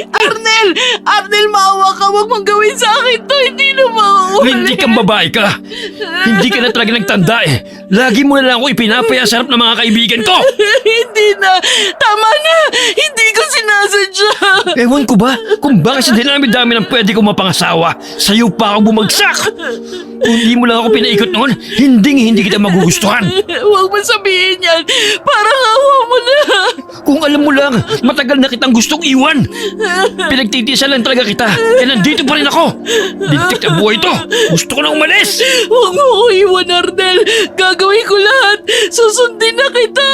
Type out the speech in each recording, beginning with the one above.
Arnel! Arnel, maawa ka. Huwag mong gawin sa akin to. Hindi na mauulit. Hindi kang babae ka. Hindi ka na talaga nagtanda eh. Lagi mo na lang ako ipinapaya sa harap ng mga kaibigan ko. Hindi na. Tama na. Hindi ko sinasadya. Ewan ko ba kung bakit sa dinami-dami ng pwede kong mapangasawa, sa'yo pa ako bumagsak. Kung di mo lang ako pinaikot noon, hindi kita magugustuhan. Huwag mo sabihin yan. Parang awa mo na. Kung alam mo lang, matagal na kitang gustong iwan. Pinagtitiisan lang talaga kita, eh nandito pa rin ako. Bintik na buhay to. Gusto ko na umalis. Huwag mo ko iwan, Arnel. Gagawin ko lahat. Susundin na kita.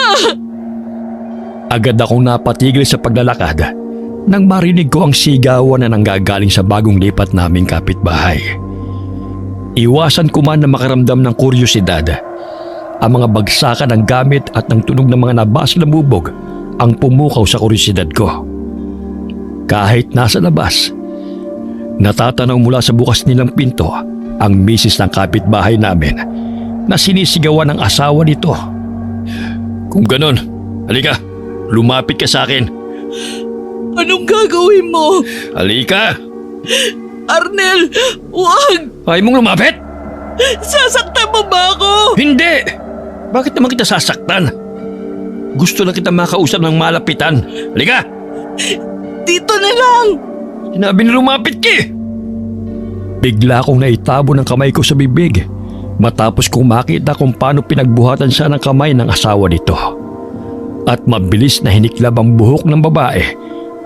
Agad akong napatigil sa paglalakad nang marinig ko ang sigawan na nanggagaling sa bagong lipat naming kapitbahay. Iwasan ko man na makaramdam ng kuryosidad. Ang mga bagsakan ng gamit at ng tunog ng mga nabas na bubog ang pumukaw sa kuryosidad ko. Kahit nasa labas, natatanaw mula sa bukas nilang pinto ang misis ng kapitbahay namin na sinisigawan ng asawa nito. Kung ganon, halika, lumapit ka sa akin. Anong gagawin mo? Halika! Arnel, huwag! Ayaw mong lumapit? Sasaktan mo ba ako? Hindi! Bakit naman kita sasaktan? Gusto lang kita makausap ng malapitan. Halika! Dito na lang! Sinabi na lumapit ka eh! Bigla akong naitabo ng kamay ko sa bibig matapos kong makita kung paano pinagbuhatan siya ng kamay ng asawa nito. At mabilis na hiniklab ang buhok ng babae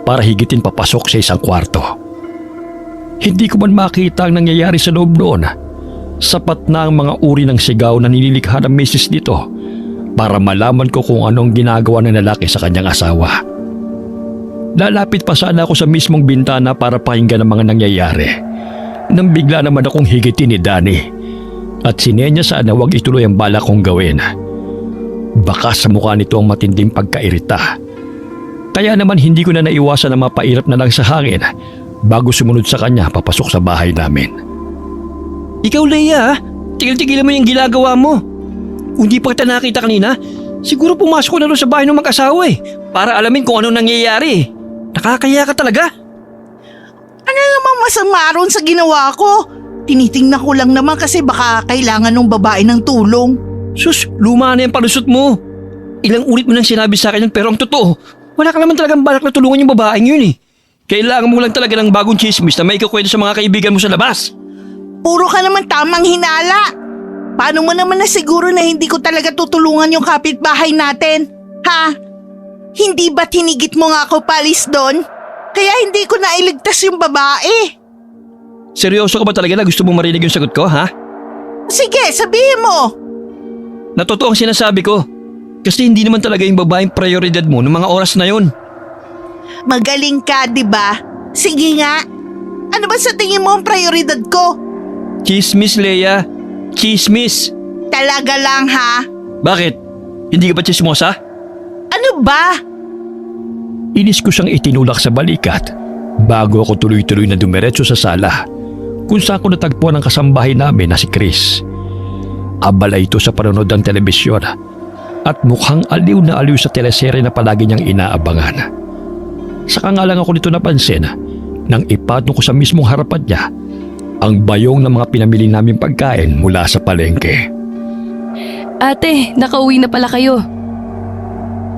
para higitin papasok sa isang kwarto. Hindi ko man makita ang nangyayari sa loob noon. Sapat na ang mga uri ng sigaw na nililikha ng misis nito para malaman ko kung anong ginagawa ng lalaki sa kanyang asawa. Lalapit pa sana ako sa mismong bintana para pakinggan ang mga nangyayari nang bigla naman akong higitin ni Danny at sinenya sana huwag ituloy ang balak kong gawin. Baka sa mukha nito ang matinding pagkairita. Kaya naman hindi ko na naiwasan na mapairap na lang sa hangin bago sumunod sa kanya papasok sa bahay namin. Ikaw, Leia, tigil-tigilan mo yung ginagawa mo. Kung di pa kita nakita kanina, siguro pumasok ko na doon sa bahay ng mag-asawa para alamin kung anong nangyayari. Nakakaya ka talaga. Ano namang masama ron sa ginawa ko? Tinitingnan ko lang naman kasi baka kailangan ng babae ng tulong. Sus, luma na yung palusot mo. Ilang ulit mo nang sinabi sa akin yun pero ang totoo, wala ka naman talagang balak na tulungan yung babaeng yun eh. Kailangan mo lang talaga ng bagong chismis na may ikakwento sa mga kaibigan mo sa labas. Puro ka naman tamang hinala. Paano mo naman na siguro na hindi ko talaga tutulungan yung kapitbahay natin? Ha? Hindi ba't hinigit mo nga ako palis doon? Kaya hindi ko na iligtas yung babae. Seryoso ka ba talaga na gusto mong marinig yung sagot ko, ha? Sige, sabihin mo. Na totoo ang sinasabi ko. Kasi hindi naman talaga yung babaeng prioridad mo noong mga oras na yon. Magaling ka, di ba? Sige nga. Ano ba sa tingin mo ang prioridad ko? Chismis, Leia. Chismis. Talaga lang, ha? Bakit? Hindi ka ba chismosa? Ano ba? Inis ko siyang itinulak sa balikat bago ako tuloy-tuloy na dumiretso sa sala kung saan ko natagpuan ang kasambahay namin na si Chris. Abala ito sa panonood ng telebisyon at mukhang aliw na aliw sa teleserye na palagi niyang inaabangan. Saka nga lang ako nito napansin nang ipatong ko sa mismong harapan niya ang bayong ng mga pinamili naming pagkain mula sa palengke. Ate, nakauwi na pala kayo.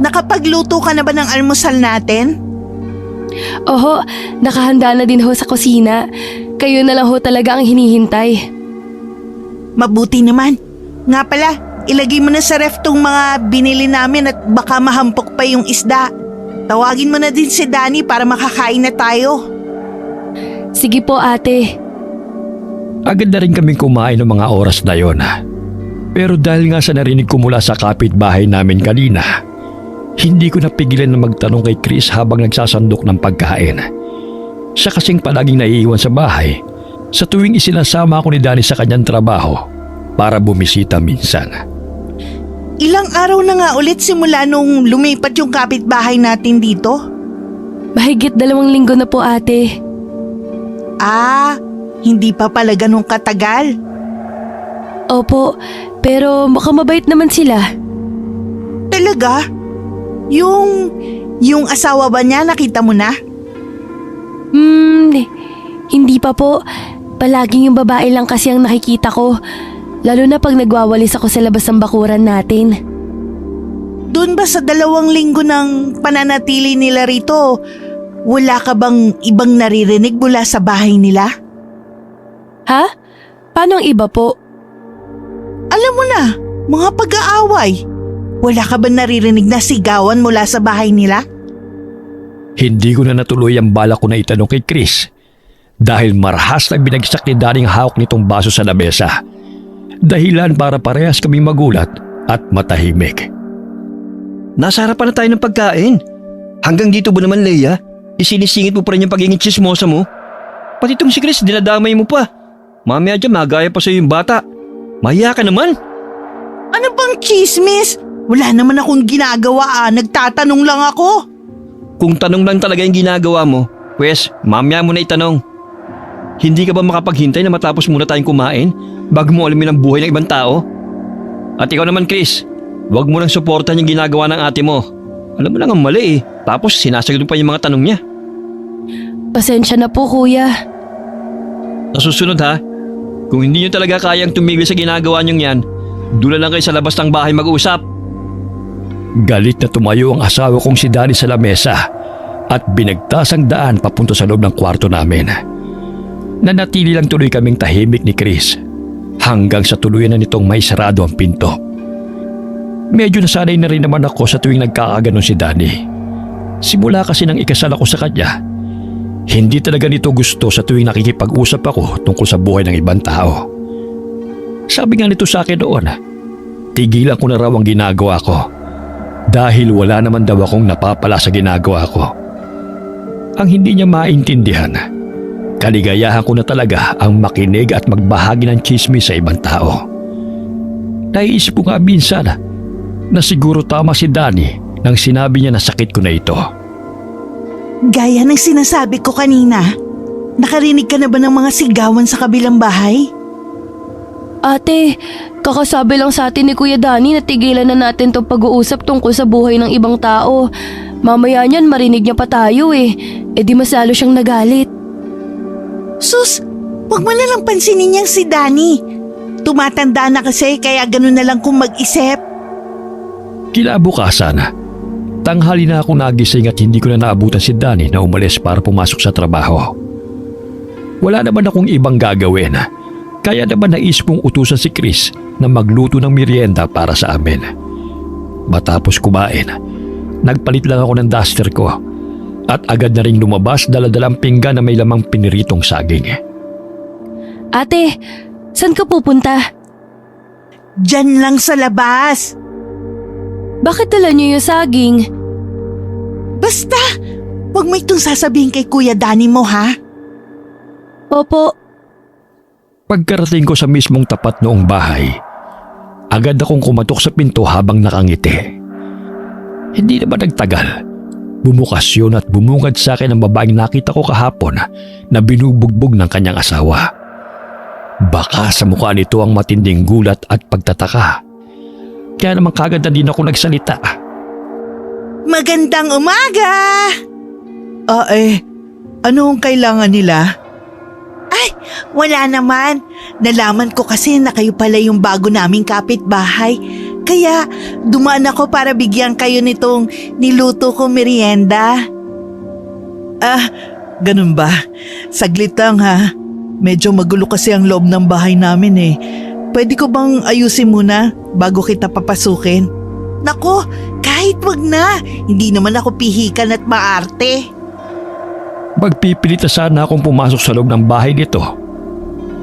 Nakapagluto ka na ba ng almusal natin? Oho, nakahanda na din ho sa kusina. Kayo na lang ho talaga ang hinihintay. Mabuti naman. Nga pala, ilagay mo na sa ref tong mga binili namin at baka mahampok pa yung isda. Tawagin mo na din si Danny para makakain na tayo. Sige po, ate. Agad na rin kaming kumain ng mga oras na yon. Pero dahil nga sa narinig ko mula sa kapitbahay namin kanina, hindi ko napigilan na magtanong kay Chris habang nagsasandok ng pagkain. Siya kasing palaging naiiwan sa bahay sa tuwing isinasama ako ni Danny sa kanyang trabaho para bumisita minsan. Ilang araw na nga ulit simula nung lumipat yung kapitbahay natin dito? Mahigit 2 linggo na po, ate. Ah, hindi pa pala ganun katagal. Opo, pero mukhang mabait naman sila. Talaga? Yung Yung asawa ba niya, nakita mo na? Hindi pa po. Palaging yung babae lang kasi ang nakikita ko. Lalo na pag nagwawalis ako sa labas ng bakuran natin. Doon ba sa 2 linggo ng pananatili nila rito, wala ka bang ibang naririnig mula sa bahay nila? Ha? Paano ang iba po? Alam mo na, mga pag-aaway. Wala ka ba naririnig na sigawan mula sa bahay nila? Hindi ko na natuloy ang balak ko na itanong kay Chris dahil marahas na binagsak ni Danny ang hawak nitong baso sa lamesa. Dahilan para parehas kaming magulat at matahimik. Nasa harapan na tayo ng pagkain. Hanggang dito ba naman, Leia? Isinisingit mo pa rin yung pagiging chismosa mo? Pati itong si Chris, dinadamay mo pa. Mamaya dyan, magaya pa sa'yo yung bata. Mahiya ka naman. Ano bang chismis? Wala naman akong ginagawa nagtatanong lang ako. Kung tanong lang talaga yung ginagawa mo, pwes, mamaya mo na itanong. Hindi ka ba makapaghintay na matapos muna tayong kumain bago mo alamin ang buhay ng ibang tao? At ikaw naman, Chris, huwag mo nang suportahan yung ginagawa ng ate mo. Alam mo lang ang mali eh. Tapos sinasagot mo pa yung mga tanong niya. Pasensya na po, kuya. Sa susunod ha, kung hindi nyo talaga kayang tumigil sa ginagawa nyong yan, doon lang kayo sa labas ng bahay mag-uusap. Galit na tumayo ang asawa kong si Danny sa lamesa at binagtas ang daan papunta sa loob ng kwarto namin. Nanatili lang tuloy kaming tahimik ni Chris hanggang sa tuluyan na nitong may sarado ang pinto. Medyo nasanay na rin naman ako sa tuwing nagkakaganon si Danny. Simula kasi nang ikasal ako sa kanya, hindi talaga nito gusto sa tuwing nakikipag-usap ako tungkol sa buhay ng ibang tao. Sabi nga nito sa akin noon, tigilan ko na raw ang ginagawa ko dahil wala naman daw akong napapala sa ginagawa ko. Ang hindi niya maintindihan, kaligayahan ko na talaga ang makinig at magbahagi ng chismis sa ibang tao. Naiisip ko nga minsan na siguro tama si Danny nang sinabi niya na sakit ko na ito. Gaya ng sinasabi ko kanina, nakarinig ka na ba ng mga sigawan sa kabilang bahay? Ate, kakasabi lang sa atin ni Kuya Danny na tigilan na natin tong pag-uusap tungkol sa buhay ng ibang tao. Mamaya niyan marinig niya pa tayo eh. E di mas lalo siyang nagalit. Sus, wag mo na lang pansinin niyang si Danny. Tumatanda na kasi kaya ganun na lang kung mag-isip. Kinabukasan, tanghali na ako nagising at hindi ko na naabutan si Danny na umalis para pumasok sa trabaho. Wala naman akong ibang gagawin. Kaya naman naisip kong utusan si Chris na magluto ng merienda para sa amin. Matapos kumain, nagpalit lang ako ng duster ko at agad na ring lumabas dala-dalang pinggan na may lamang piniritong saging. Ate, saan ka pupunta? Diyan lang sa labas. Bakit dala niyo yung saging? Basta, wag mo itong sasabihin kay Kuya Danny mo ha. Opo. Pagkarating ko sa mismong tapat noong bahay, agad akong kumatok sa pinto habang nakangiti. Hindi naman nagtagal. Bumukas yun at bumungad sa akin ang babaeng nakita ko kahapon na binubugbog ng kanyang asawa. Baka sa mukha nito ang matinding gulat at pagtataka. Kaya naman kagad na din ako nagsalita. Magandang umaga! Ano ang kailangan nila? Ay, wala naman. Nalaman ko kasi na kayo pala yung bago naming kapitbahay. Kaya dumaan ako para bigyan kayo nitong niluto ko merienda. Ganun ba? Saglit lang ha. Medyo magulo kasi ang loob ng bahay namin eh. Pwede ko bang ayusin muna bago kita papasukin? Nako, kahit wag na. Hindi naman ako pihikan at maarte. Magpipilit na sana akong pumasok sa loob ng bahay nito.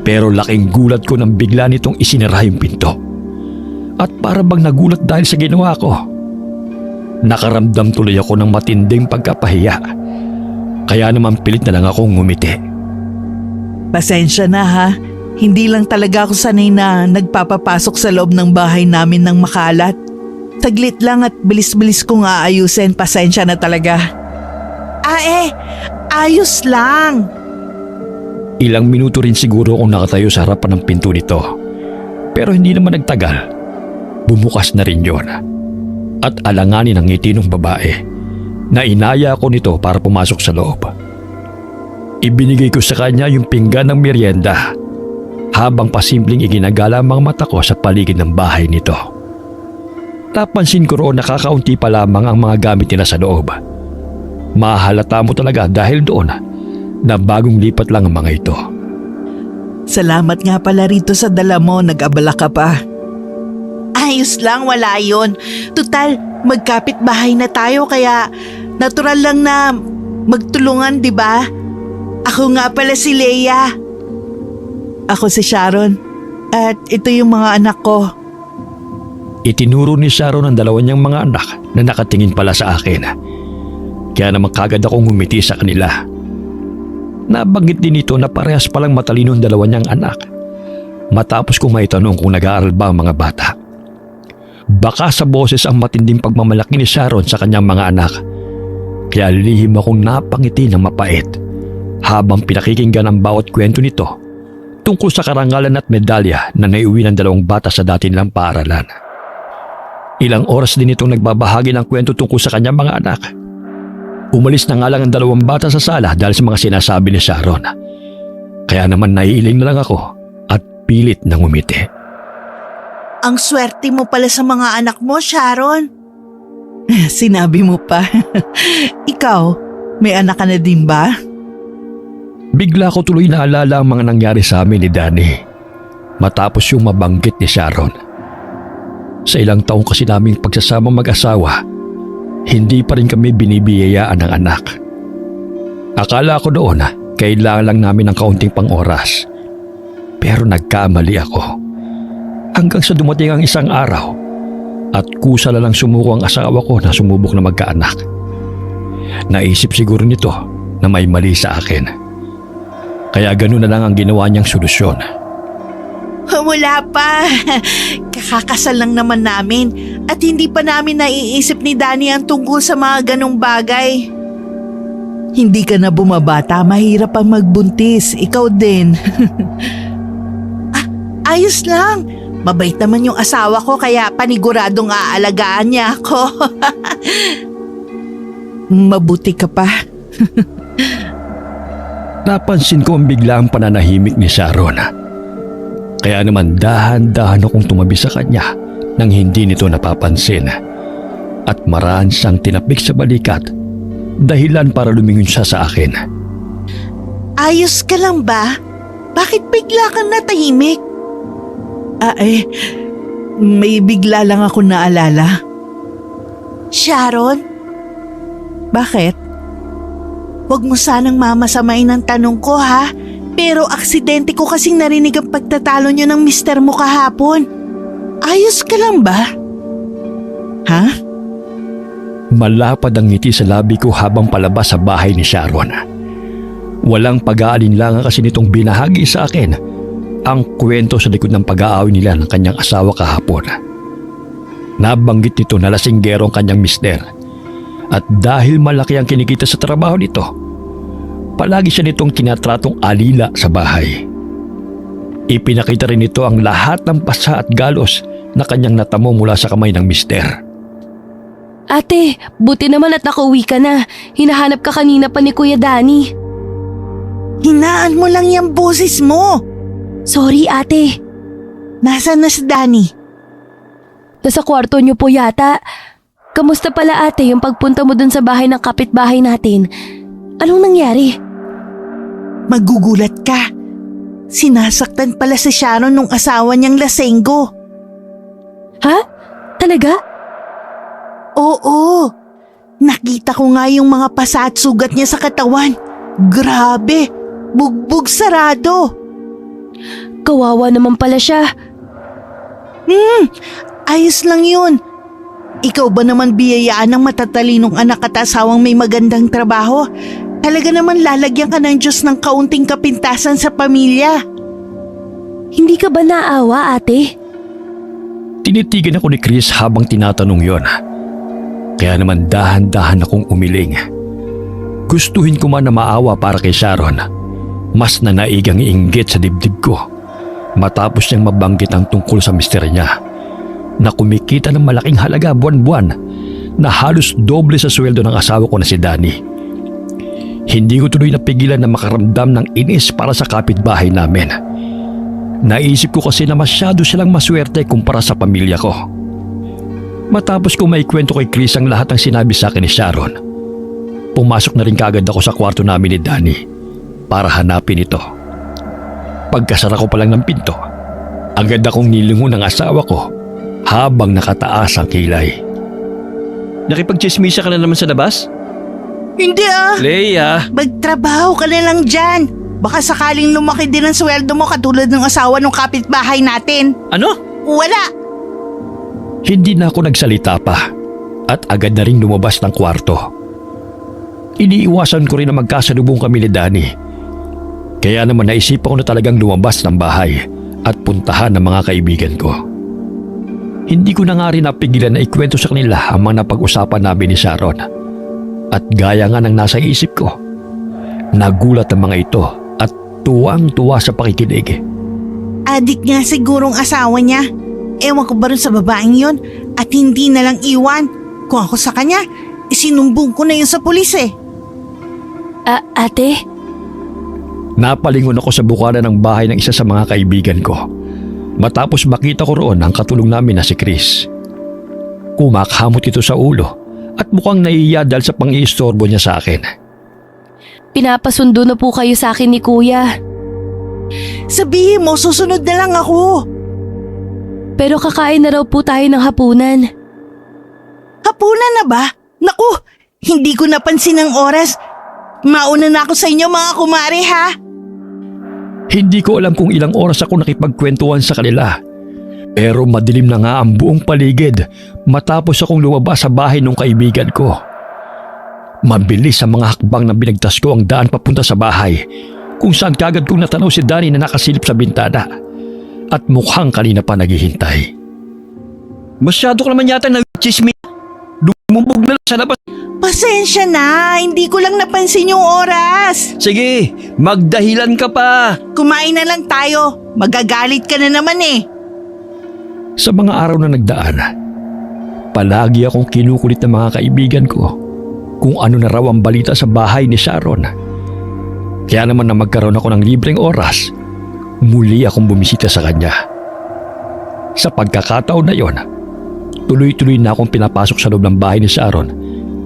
Pero laking gulat ko nang bigla nitong isinara yung pinto. At para bang nagulat dahil sa ginawa ko. Nakaramdam tuloy ako ng matinding pagkapahiya. Kaya naman pilit na lang akong ngumiti. Pasensya na ha. Hindi lang talaga ako sanay na nagpapapasok sa loob ng bahay namin ng makalat. Saglit lang at bilis-bilis kong aayusin. Pasensya na talaga. Ayos lang. Ilang minuto rin siguro akong nakatayo sa harapan ng pinto nito. Pero hindi naman nagtagal. Bumukas na rin yon. At alanganin ang ngiti ng babae. na inaya ko nito para pumasok sa loob. Ibinigay ko sa kanya yung pinggan ng merienda habang pasimpleng iginagala ang mga mata ko sa paligid ng bahay nito. Napansin ko roon na kakaunti pa lamang ang mga gamit nila sa loob. Mahalata mo talaga dahil doon na bagong lipat lang ang mga ito. Salamat nga pala rito sa dala mo, nag-abala ka pa. Ayos lang, wala yun. Tutal, magkapit bahay na tayo kaya natural lang na magtulungan, di ba? Ako nga pala si Leia. Ako si Sharon. At ito yung mga anak ko. Itinuro ni Sharon ang dalawa niyang mga anak na nakatingin pala sa akin. Kaya naman kagad akong ngumiti sa kanila. Nabanggit din ito na parehas palang matalino ang dalawa niyang anak. Matapos kong maitanong kung nag-aaral ba ang mga bata. Baka sa boses ang matinding pagmamalaki ni Sharon sa kanyang mga anak. Kaya lihim akong napangiti ng mapait habang pinakikinggan ang bawat kwento nito tungkol sa karangalan at medalya na naiuwi ng dalawang bata sa dati nilang paaralan. Ilang oras din itong nagbabahagi ng kwento tungkol sa kanyang mga anak. Umalis na nga lang ang dalawang bata sa sala dahil sa mga sinasabi ni Sharon. Kaya naman naiiling na lang ako at pilit na ngumiti. Ang swerte mo pala sa mga anak mo, Sharon. Sinabi mo pa. Ikaw, may anak ka na din ba? Bigla ko tuloy naalala ang mga nangyari sa amin ni Danny matapos yung mabanggit ni Sharon. Sa ilang taong kasi naming pagsasamang mag-asawa, hindi pa rin kami binibiyayaan ng anak. Akala ko doon kailangan lang namin ng kaunting pang-oras. Pero nagkamali ako. Hanggang sa dumating ang isang araw at kusa na lang sumuko ang asawa ko na sumubok na magkaanak. Naisip siguro nito na may mali sa akin. Kaya ganoon na lang ang ginawa niyang solusyon. Wala pa. Kakakasal lang naman namin at hindi pa namin naiisip ni Danny ang tungkol sa mga ganong bagay. Hindi ka na bumabata, mahirap ang magbuntis. Ikaw din. Ayos lang. Mabait naman yung asawa ko kaya paniguradong aalagaan niya ako. Mabuti ka pa. Napansin ko ang biglaang pananahimik ni Sharon. Kaya naman dahan-dahan akong tumabi sa kanya nang hindi nito napapansin. At maraan siyang tinapik sa balikat, dahilan para lumingon siya sa akin. Ayos ka lang ba? Bakit bigla kang natahimik? May bigla lang ako naalala. Sharon? Bakit? Huwag mo sanang mamasamain ang tanong ko ha. Pero aksidente ko kasing narinig ang pagtatalo niyo ng mister mo kahapon. Ayos ka lang ba? Ha? Malapad ang ngiti sa labi ko habang palabas sa bahay ni Sharon. Walang pag-aalinlangan kasi nitong binahagi sa akin ang kwento sa likod ng pag-aaway nila ng kanyang asawa kahapon. Nabanggit nito na lasinggero ang kanyang mister. At dahil malaki ang kinikita sa trabaho nito, palagi siya nitong tinatratong alila sa bahay. Ipinakita rin nito ang lahat ng pasa at galos na kanyang natamo mula sa kamay ng mister. Ate, buti naman at nakauwi ka na. Hinahanap ka kanina pa ni Kuya Danny. Hinaan mo lang yung boses mo. Sorry ate. Nasaan na si Danny? Nasa kwarto niyo po yata. Kamusta pala ate yung pagpunta mo dun sa bahay ng kapitbahay natin? Anong nangyari? Magugulat ka. Sinasaktan pala si Sharon nung asawa niyang lasenggo. Ha? Talaga? Oo. Nakita ko nga yung mga pasa at sugat niya sa katawan. Grabe. Bugbog sarado. Kawawa naman pala siya. Ayos lang yun. Ikaw ba naman biyayaan ng matatalinong anak at asawang may magandang trabaho? Talaga naman lalagyan ka ng Diyos ng kaunting kapintasan sa pamilya. Hindi ka ba naawa ate? Tinitigan ako ni Chris habang tinatanong yon. Kaya naman dahan-dahan akong umiling. Gustuhin ko man na maawa para kay Sharon. Mas nanaigang inggit sa dibdib ko matapos niyang mabanggit ang tungkol sa mister niya na kumikita ng malaking halaga buwan-buwan na halos doble sa sweldo ng asawa ko na si Danny. Hindi ko tuloy napigilan na makaramdam ng inis para sa kapitbahay namin. Naisip ko kasi na masyado silang maswerte kumpara sa pamilya ko. Matapos ko maikwento kay Chris ang lahat ng sinabi sa akin ni Sharon, pumasok na rin kaagad ako sa kwarto namin ni Danny para hanapin ito. Pagkasara ko pa lang ng pinto, agad akong nilingon ng asawa ko habang nakataas ang kilay. Nakipagchismisa ka na naman sa labas? Hindi Leia! Magtrabaho ka na lang dyan. Baka sakaling lumaki din ang sweldo mo katulad ng asawa ng kapitbahay natin. Ano? Wala. Hindi na ako nagsalita pa at agad na rin lumabas ng kwarto. Iniiwasan ko rin na magkasalubong kami ni Danny. Kaya naman naisipan ko na talagang lumabas ng bahay at puntahan ng mga kaibigan ko. Hindi ko na nga rin napigilan na ikwento sa kanila ang mga napag-usapan namin ni Sharon. At gaya nga ng nasa isip ko, nagulat ang mga ito at tuwang-tuwa sa pakikinig. Adik nga sigurong asawa niya. Ewan ko ba rin sa babaeng yun at hindi na lang iwan. Kung ako sa kanya, isinumbong ko na yun sa pulis eh. Ate? Napalingon ako sa bukana ng bahay ng isa sa mga kaibigan ko matapos makita ko roon ang katulong namin na si Chris. Kumakhamot ito sa ulo at mukhang naiiya dahil sa pang-iistorbo niya sa akin. Pinapasundo na po kayo sa akin ni Kuya. Sabihin mo, susunod na lang ako. Pero kakain na raw po tayo ng hapunan. Hapunan na ba? Naku, hindi ko napansin ang oras. Mauna na ako sa inyo mga kumare ha. Hindi ko alam kung ilang oras ako nakipagkwentuhan sa kanila. Pero madilim na nga ang buong paligid matapos akong lumabas sa bahay ng kaibigan ko. Mabilis ang mga hakbang na binagtas ko ang daan papunta sa bahay kung saan kagad kong natanaw si Danny na nakasilip sa bintana at mukhang kanina pa naghihintay. Masyado ka naman yata nag-chismi. Lumubog na lang sa labas. Pasensya na, hindi ko lang napansin yung oras. Sige, magdahilan ka pa. Kumain na lang tayo, magagalit ka na naman eh. Sa mga araw na nagdaan, palagi akong kinukulit ng mga kaibigan ko kung ano na raw ang balita sa bahay ni Sharon. Kaya naman na magkaroon ako ng libreng oras, muli akong bumisita sa kanya. Sa pagkakataon na yon, tuloy-tuloy na akong pinapasok sa loob ng bahay ni Sharon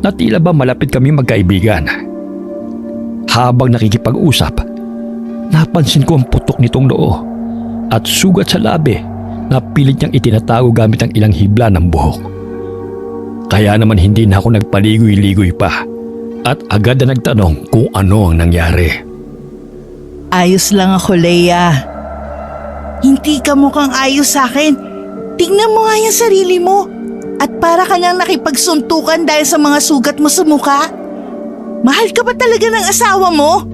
na tila ba malapit kami magkaibigan. Habang nakikipag-usap, napansin ko ang putok nitong noo at sugat sa labi na pilit niyang itinatago gamit ang ilang hibla ng buhok. Kaya naman hindi na ako nagpaligoy-ligoy pa at agad na nagtanong kung ano ang nangyari. Ayos lang ako, Leia. Hindi ka mukhang ayos sa akin. Tingnan mo nga yung sarili mo. At para ka nang nakipagsuntukan dahil sa mga sugat mo sa mukha. Mahal ka ba talaga ng asawa mo?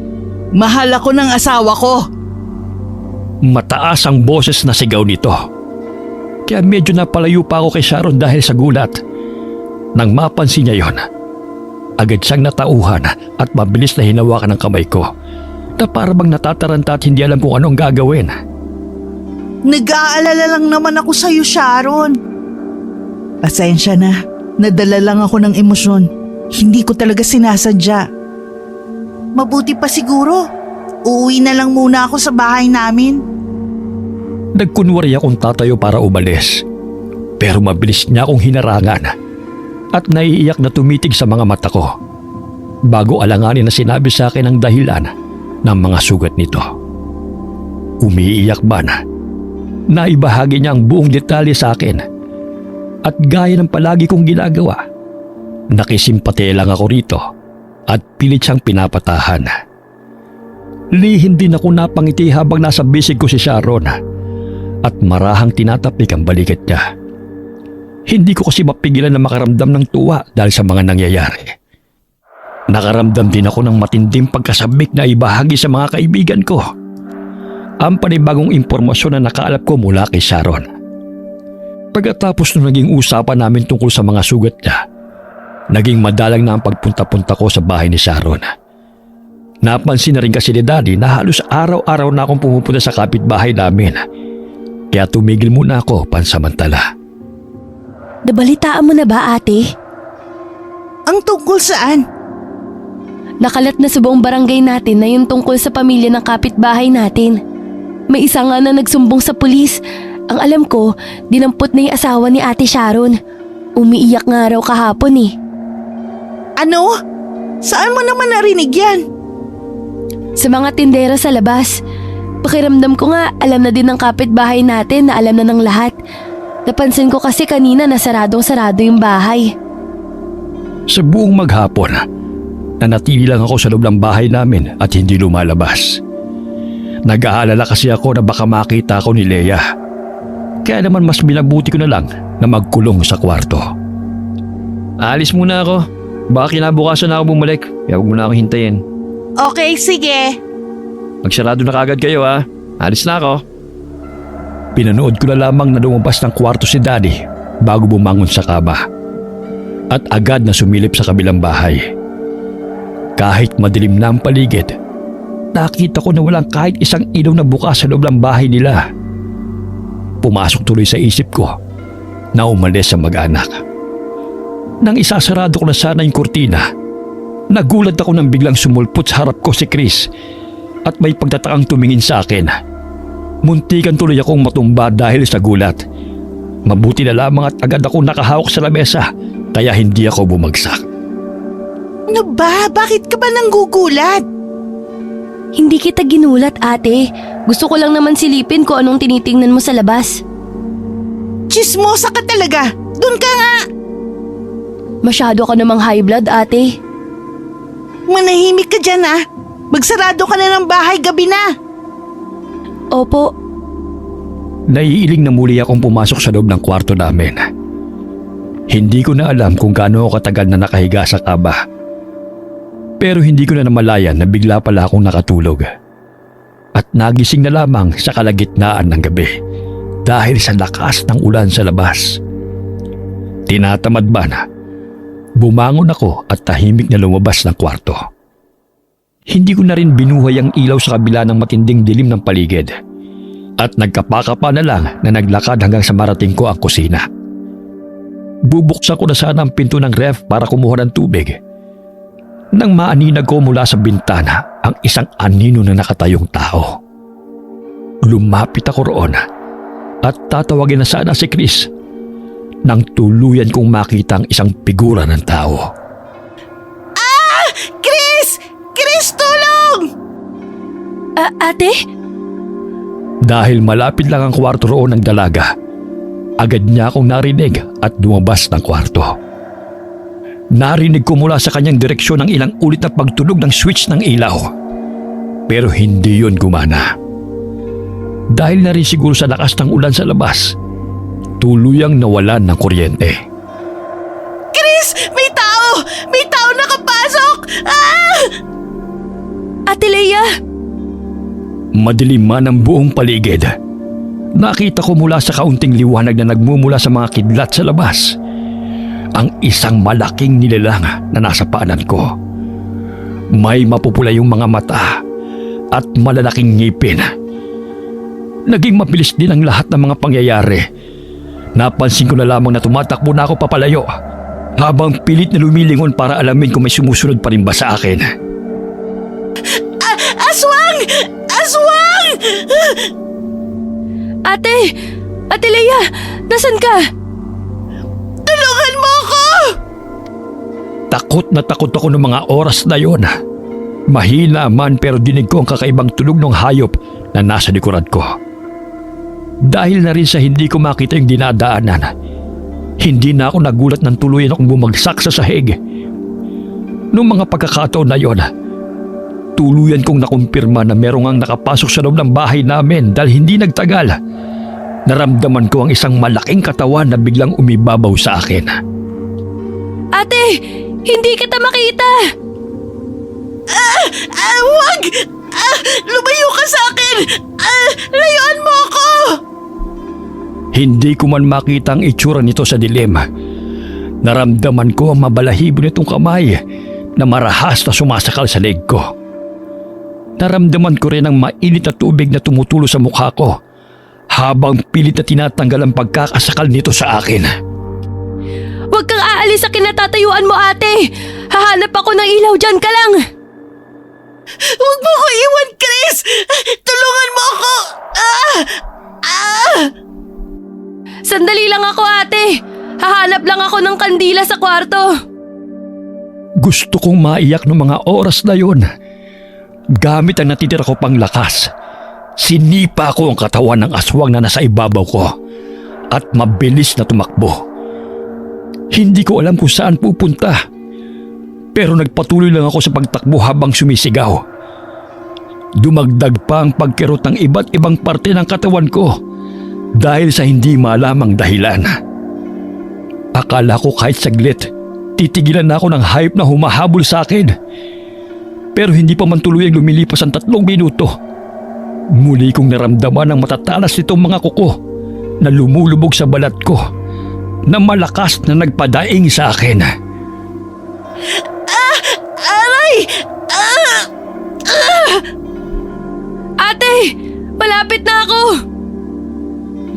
Mahal ako ng asawa ko. Mataas ang boses na sigaw nito. Kaya medyo napalayo pa ako kay Sharon dahil sa gulat. Nang mapansin niya yon, agad siyang natauhan at mabilis na hinawakan ang kamay ko na para bang natataranta at hindi alam kung anong gagawin. Nag-aalala lang naman ako sa'yo, Sharon. Pasensya na, nadala lang ako ng emosyon. Hindi ko talaga sinasadya. Mabuti pa siguro, uuwi na lang muna ako sa bahay namin. Nagkunwari akong tatayo para umalis. Pero mabilis niya akong hinarangan at naiiyak na tumitig sa mga mata ko bago alanganin na sinabi sa akin ang dahilan ng mga sugat nito. Umiiyak ba na? Naibahagi niya ang buong detalye sa akin at gaya ng palagi kong ginagawa, nakisimpati lang ako rito at pilit siyang pinapatahan. Lihim din ako napangiti habang nasa bisig ko si Sharon at marahang tinatapik ang balikat niya. Hindi ko kasi mapigilan na makaramdam ng tuwa dahil sa mga nangyayari. Nakaramdam din ako ng matinding pagkasabik na ibahagi sa mga kaibigan ko ang panibagong impormasyon na nakaalap ko mula kay Sharon. Pagkatapos nung naging usapan namin tungkol sa mga sugat niya, naging madalang na ang pagpunta-punta ko sa bahay ni Sharon. Napansin na rin kasi ni Daddy na halos araw-araw na akong pumupunta sa kapitbahay namin. Kaya tumigil muna ako pansamantala. Nabalitaan mo na ba, ate? Ang tungkol saan? Nakalat na sa buong barangay natin na yung tungkol sa pamilya ng kapitbahay natin. May isa nga na nagsumbong sa pulis. Ang alam ko, dinampot na yung asawa ni Ate Sharon. Umiiyak nga raw kahapon eh. Ano? Saan mo naman narinig yan? Sa mga tindera sa labas. Pakiramdam ko nga alam na din ng kapitbahay natin na alam na ng lahat. Napansin ko kasi kanina na saradong-sarado yung bahay. Sa buong maghapon, nanatili lang ako sa loob ng bahay namin at hindi lumalabas. Nag-aalala kasi ako na baka makita ako ni Leia. Kaya naman mas binabuti ko na lang na magkulong sa kwarto. Alis muna ako. Baka kinabukasan na ako bumalik. Kaya huwag mo na ako hintayin. Okay, sige. Magsarado na kagad kayo ha. Alis na ako. Pinanood ko na lamang na lumabas ng kwarto si Daddy bago bumangon sa kama. At agad na sumilip sa kabilang bahay. Kahit madilim na ang paligid, nakita ko na walang kahit isang ilaw na bukas sa loob ng bahay nila. Pumasok tuloy sa isip ko na umalis sa mag-anak. Nang isasarado ko na sana yung kurtina, nagulat ako nang biglang sumulpot sa harap ko si Chris at may pagtatakang tumingin sa akin. Muntikan tuloy akong matumba dahil sa gulat. Mabuti na lamang at agad ako nakahawak sa lamesa kaya hindi ako bumagsak. Ano ba? Bakit ka ba nanggugulat? Hindi kita ginulat, ate. Gusto ko lang naman silipin kung anong tinitingnan mo sa labas. Chismosa ka talaga. Doon ka nga. Masyado ka namang high blood, ate. Manahimik ka dyan ah. Magsarado ka na ng bahay, gabi na. Opo, Naiiling na muli akong pumasok sa loob ng kwarto namin. Hindi ko na alam kung gaano ako katagal na nakahiga sa kama. Pero hindi ko na namalayan na bigla pala akong nakatulog. At nagising na lamang sa kalagitnaan ng gabi dahil sa lakas ng ulan sa labas. Tinatamad ba na? Bumangon ako at tahimik na lumabas ng kwarto. Hindi ko na rin binuhay ang ilaw sa kabila ng matinding dilim ng paligid. At nagkapakapa na lang na naglakad hanggang sa marating ko ang kusina. Bubuksan ko na sana ang pinto ng ref para kumuha ng tubig. Nang maaninag ko mula sa bintana ang isang anino na nakatayong tao. Lumapit ako roon at tatawagin na sana si Chris nang tuluyan kong makita ang isang figura ng tao. Chris! Chris, tulong! ate? Dahil malapit lang ang kwarto roon ng dalaga, agad niya akong narinig at lumabas ng kwarto. Narinig ko mula sa kanyang direksyon ang ilang ulit na pagtunog ng switch ng ilaw. Pero hindi yun gumana. Dahil na rin siguro sa lakas ng ulan sa labas, tuluyang nawalan ng kuryente. Chris! May tao! May tao nakapasok! Ah! Ate Leia! Madilim man ang buong paligid. Nakita ko mula sa kaunting liwanag na nagmumula sa mga kidlat sa labas ang isang malaking nilalang na nasa paanan ko. May mapupula yung mga mata at malalaking ngipin. Naging mabilis din ang lahat ng mga pangyayari. Napansin ko na lamang na tumatakbo na ako papalayo habang pilit na lumilingon para alamin kung may sumusunod pa rin ba sa akin. Aswang! Aswang! Ate! Ate Leia! Nasaan ka? Tulungan mo ako! Takot na takot ako ng mga oras na yon. Mahina man pero dinig ko ang kakaibang tunog ng hayop na nasa likuran ko. Dahil na rin sa hindi ko makita yung dinadaanan, hindi na ako nagulat ng tuluyan akong bumagsak sa sahig. Noong mga pagkakataon na yon, tuluyan kong nakumpirma na merong ang nakapasok sa loob ng bahay namin dahil hindi nagtagal. Naramdaman ko ang isang malaking katawan na biglang umibabaw sa akin. Ate! Hindi kita makita! Wag! Lumayo ka sa akin! Layuan mo ako! Hindi ko man makita ang itsura nito sa dilim. Naramdaman ko ang mabalahibo nitong kamay na marahas na sumasakal sa leg ko. Naramdaman ko rin ang mainit na tubig na tumutulo sa mukha ko habang pilit na tinatanggal ang pagkakasakal nito sa akin. Huwag Huwag kang aalis sa kinatatayuan mo, ate. Hahanap ako ng ilaw, dyan ka lang. Huwag mo ko iwan, Chris! Tulungan mo ako! Sandali lang ako, ate. Hahanap lang ako ng kandila sa kwarto. Gusto kong maiyak ng mga oras na yon. Gamit ang natitira ko pang lakas, sinipa ko ang katawan ng aswang na nasa ibabaw ko at mabilis na tumakbo. Hindi ko alam kung saan pupunta, pero nagpatuloy lang ako sa pagtakbo habang sumisigaw. Dumagdag pa ang pagkirot ng iba't ibang parte ng katawan ko dahil sa hindi malamang dahilan. Akala ko kahit saglit, titigilan na ako ng hayop na humahabol sa akin. Pero hindi pa man tuluyang lumilipas ang 3 minuto. Muli kong naramdaman ang matatalas nitong mga kuko na lumulubog sa balat ko na malakas na nagpadaing sa akin. Aray! Ate, malapit na ako.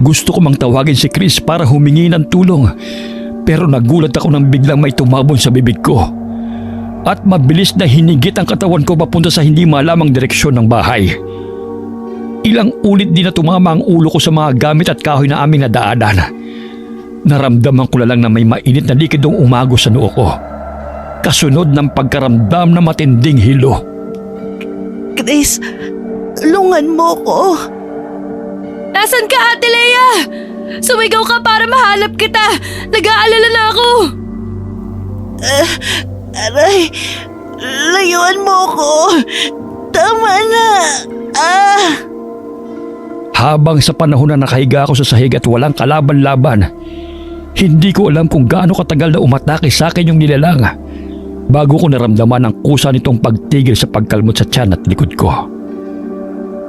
Gusto ko mang tawagin si Chris para humingi ng tulong, pero nagulat ako nang biglang may tumabon sa bibig ko. At mabilis na hinigit ang katawan ko papunta sa hindi malamang direksyon ng bahay. Ilang ulit din na tumama ang ulo ko sa mga gamit at kahoy na aming nadaanan. Naramdaman ko na lang na may mainit na likidong umago sa noo ko. Kasunod ng pagkaramdam na matinding hilo. Chris, tulungan mo ko. Nasaan ka, Ate Lea? Sumigaw ka para mahanap kita. Nag-aalala na ako. Aray, layuan mo ko. Tama na. Habang sa panahon na nakahiga ako sa sahig at walang kalaban-laban, hindi ko alam kung gaano katagal na umatake sa akin yung nilalang bago ko naramdaman ang kusa nitong pagtigil sa pagkalmot sa tiyan at likod ko.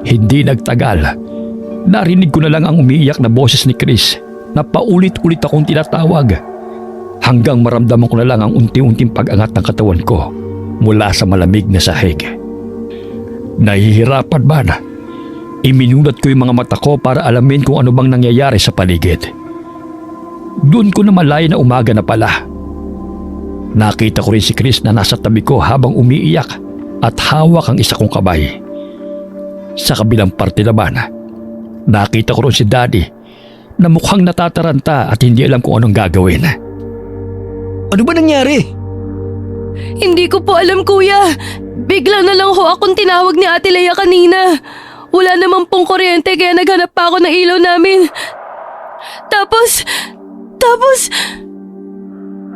Hindi nagtagal, narinig ko na lang ang umiiyak na boses ni Chris na paulit-ulit akong tinatawag hanggang maramdaman ko na lang ang unti-unting pag-angat ng katawan ko mula sa malamig na sahig. Nahihirapan man, iminulat ko yung mga mata ko para alamin kung ano bang nangyayari sa paligid. Doon ko na malaya na umaga na pala. Nakita ko rin si Chris na nasa tabi ko habang umiiyak at hawak ang isa kong kamay. Sa kabilang parte naman, nakita ko rin si Daddy na mukhang natataranta at hindi alam kung anong gagawin. Ano ba nangyari? Hindi ko po alam, kuya. Bigla na lang ho akong tinawag ni Ate Lea kanina. Wala namang pong kuryente kaya naghanap pa ako ng ilaw namin.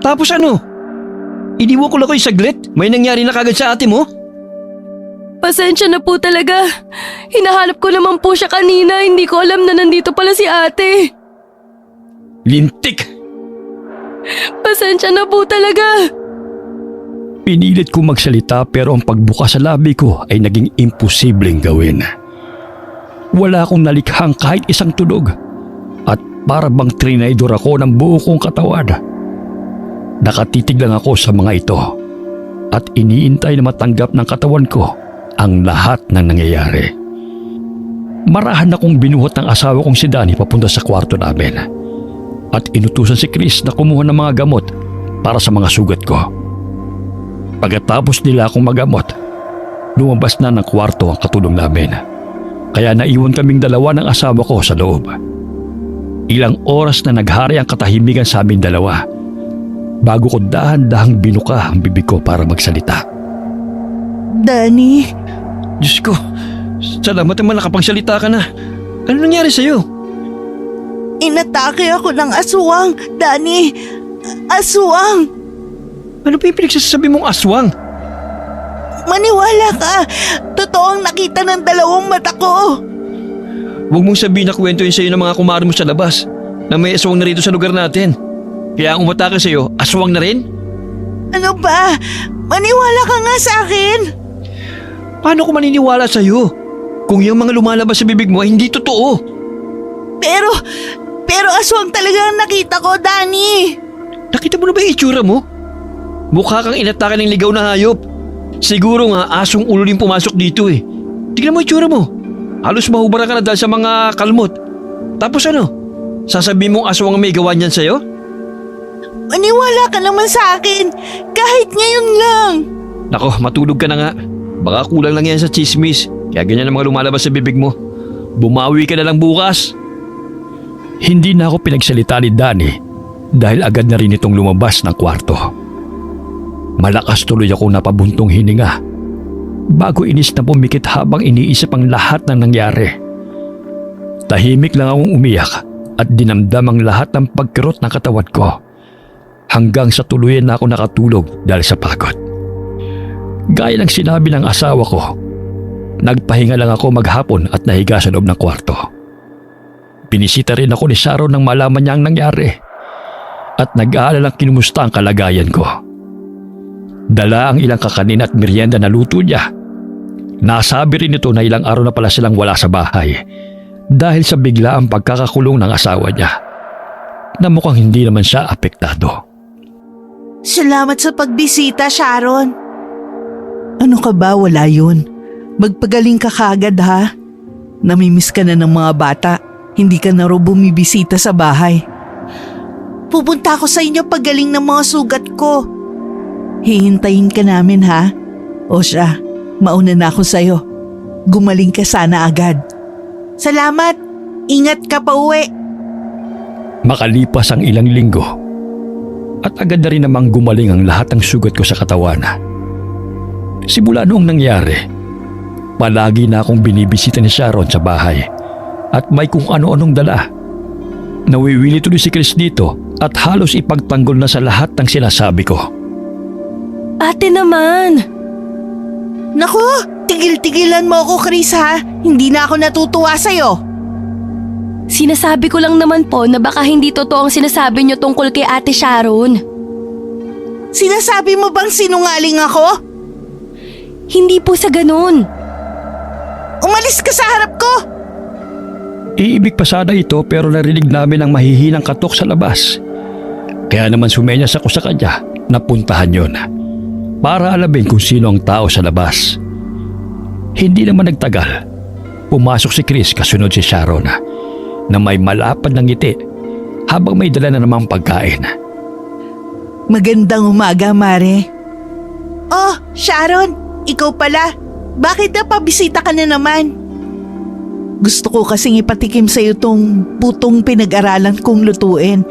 Tapos ano? Iniwan ko lang kayo saglit? May nangyari na kagad sa ate mo? pasensya na po talaga. Hinahanap ko naman po siya kanina. Hindi ko alam na nandito pala si ate. Lintik! Pasensya na po talaga. Pinilit ko magsalita pero ang pagbukas sa labi ko ay naging imposibleng gawin. Wala akong nalikhang kahit isang tunog at para bang trinaydor ako ng buo kong katawan. Nakatitig lang ako sa mga ito at iniintay na matanggap ng katawan ko ang lahat ng nangyayari. Marahan akong binuhat ng asawa kong si Danny papunta sa kwarto namin at inutusan si Chris na kumuha ng mga gamot para sa mga sugat ko. Pagkatapos nila akong magamot, lumabas na ng kwarto ang katulong namin. Kaya naiwan kaming dalawa ng asawa ko sa loob. Ilang oras na naghari ang katahimikan sa aming dalawa bago ko dahan-dahang binuka ang bibig ko para magsalita. Danny, Diyos ko, salamat naman nakapagsalita ka na. Ano nangyari sa'yo? inatake ako ng aswang. Danny, aswang. Ano pa yung pinagsasabi mong aswang? Maniwala ka. Totoong nakita ng dalawang mata ko. Huwag mong sabihin na kwento yun sa'yo ng mga kumare mo sa labas na may aswang na rito sa lugar natin. Kaya ang umatake sa'yo, aswang na rin? Ano ba? Maniwala ka nga sa akin. Paano ko maniniwala sa'yo? Kung yung mga lumalabas sa bibig mo ay hindi totoo. Pero aswang talaga ang nakita ko, Danny. Nakita mo na ba yung itsura mo? Mukha kang inatake ng ligaw na hayop. Siguro nga asong ulo din pumasok dito eh. Tignan mo yung itsura mo. Halos mahubara ka na dahil sa mga kalmot. Tapos ano? Sasabihin mong aswang ang may gawa niyan sa'yo? Maniwala ka naman sa akin. Kahit ngayon lang. Nako, matulog ka na nga. Baka kulang lang yan sa chismis. Kaya ganyan ang mga lumalabas sa bibig mo. Bumawi ka na lang bukas. Hindi na ako pinagsalita ni Danny dahil agad na rin itong lumabas ng kwarto. Malakas tuloy akong napabuntong hininga bago inis na pumikit habang iniisip ang lahat ng nangyari. Tahimik lang akong umiyak at dinamdam ang lahat ng pagkirot ng katawan ko hanggang sa tuluyan na ako nakatulog dahil sa pagod. Gaya ng sinabi ng asawa ko, nagpahinga lang ako maghapon at nahiga sa loob ng kwarto. Binisita rin ako ni Sharon nang malaman niya ang nangyari at nag-aalalang kinumusta ang kalagayan ko. Dala ang ilang kakanin at merienda na luto niya. Nasabi rin ito na ilang araw na pala silang wala sa bahay dahil sa biglaang pagkakakulong ng asawa niya na mukhang hindi naman siya apektado. Salamat sa pagbisita, Sharon. Ano ka ba? Wala yun. Magpagaling ka kagad ha. Namimiss ka na ng mga bata. Hindi ka na raw bumibisita sa bahay. Pupunta ako sa inyo paggaling ng mga sugat ko. Hihintayin ka namin ha. O siya, mauna na ako sa'yo. Gumaling ka sana agad. Salamat. Ingat ka pa uwi. Makalipas ang ilang linggo at agad na rin namang gumaling ang lahat ng sugat ko sa katawan. Simula noong nangyari, palagi na akong binibisita ni Sharon sa bahay at may kung ano-anong dala. Nawiwili tuloy si Chris dito at halos ipagtanggol na sa lahat ng sinasabi ko. Ate naman! Naku, tigil-tigilan mo ako, Chris ha. Hindi na ako natutuwa sa'yo. Sinasabi ko lang naman po na baka hindi totoo ang sinasabi niyo tungkol kay Ate Sharon. Sinasabi mo bang sinungaling ako? Hindi po sa ganun. Umalis ka sa harap ko! Iibig pa sana ito pero narinig namin ang mahihinang katok sa labas. Kaya naman sumenyas ako sa kanya na puntahan yon para alamin kung sino ang tao sa labas. Hindi naman nagtagal. Pumasok si Chris kasunod si Sharon na may malapad ng ngiti habang may dala na namang pagkain. Magandang umaga, Mare. Oh, Sharon, ikaw pala. Bakit napabisita ka na naman? Gusto ko kasing ipatikim sa'yo tong putong pinag-aralan kong lutuin.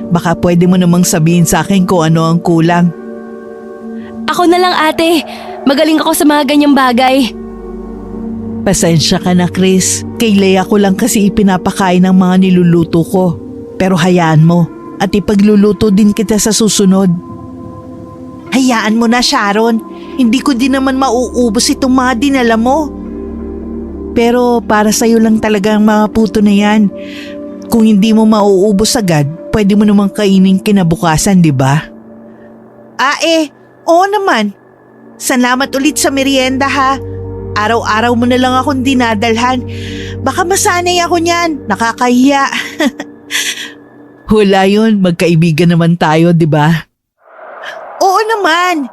Baka pwede mo namang sabihin sa akin kung ano ang kulang. Ako na lang ate. Magaling ako sa mga ganyang bagay. Pasensya ka na, Chris. Kay Leia ko lang kasi ipinapakain ang mga niluluto ko. Pero hayaan mo at ipagluluto din kita sa susunod. Hayaan mo na, Sharon. Hindi ko din naman mauubos itong mga dinala mo. Pero para sa'yo lang talaga ang mga puto na yan. Kung hindi mo mauubos agad, pwede mo namang kainin kinabukasan, di ba? Oo naman. Salamat ulit sa merienda ha. Araw-araw mo na lang akong dinadalhan. Baka masanay ako niyan. Nakakahiya. Wala yun. Magkaibigan naman tayo, di ba? Oo naman.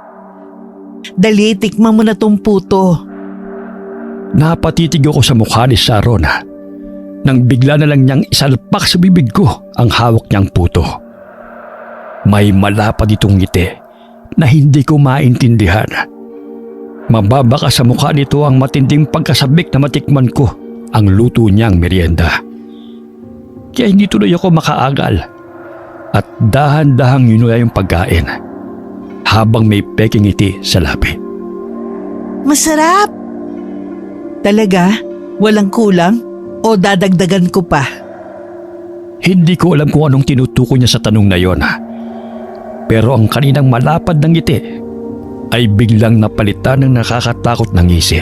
Dali, tikman mo na tong puto. Napatitig ako sa mukha ni Sharon nang bigla na lang niyang isalpak sa bibig ko ang hawak niyang puto. May malapad itong ngiti na hindi ko maintindihan. Mababaka sa mukha nito ang matinding pagkasabik na matikman ko ang luto niyang merienda. Kaya hindi tuloy ako makaagal at dahan-dahang yunula yung pagkain habang may peking ngiti sa labi. Masarap! Talaga? Walang kulang? O dadagdagan ko pa? Hindi ko alam kung anong tinutukoy niya sa tanong na yon. Pero ang kaninang malapad ng ngiti ay biglang napalitan ng nakakatakot na ngisi.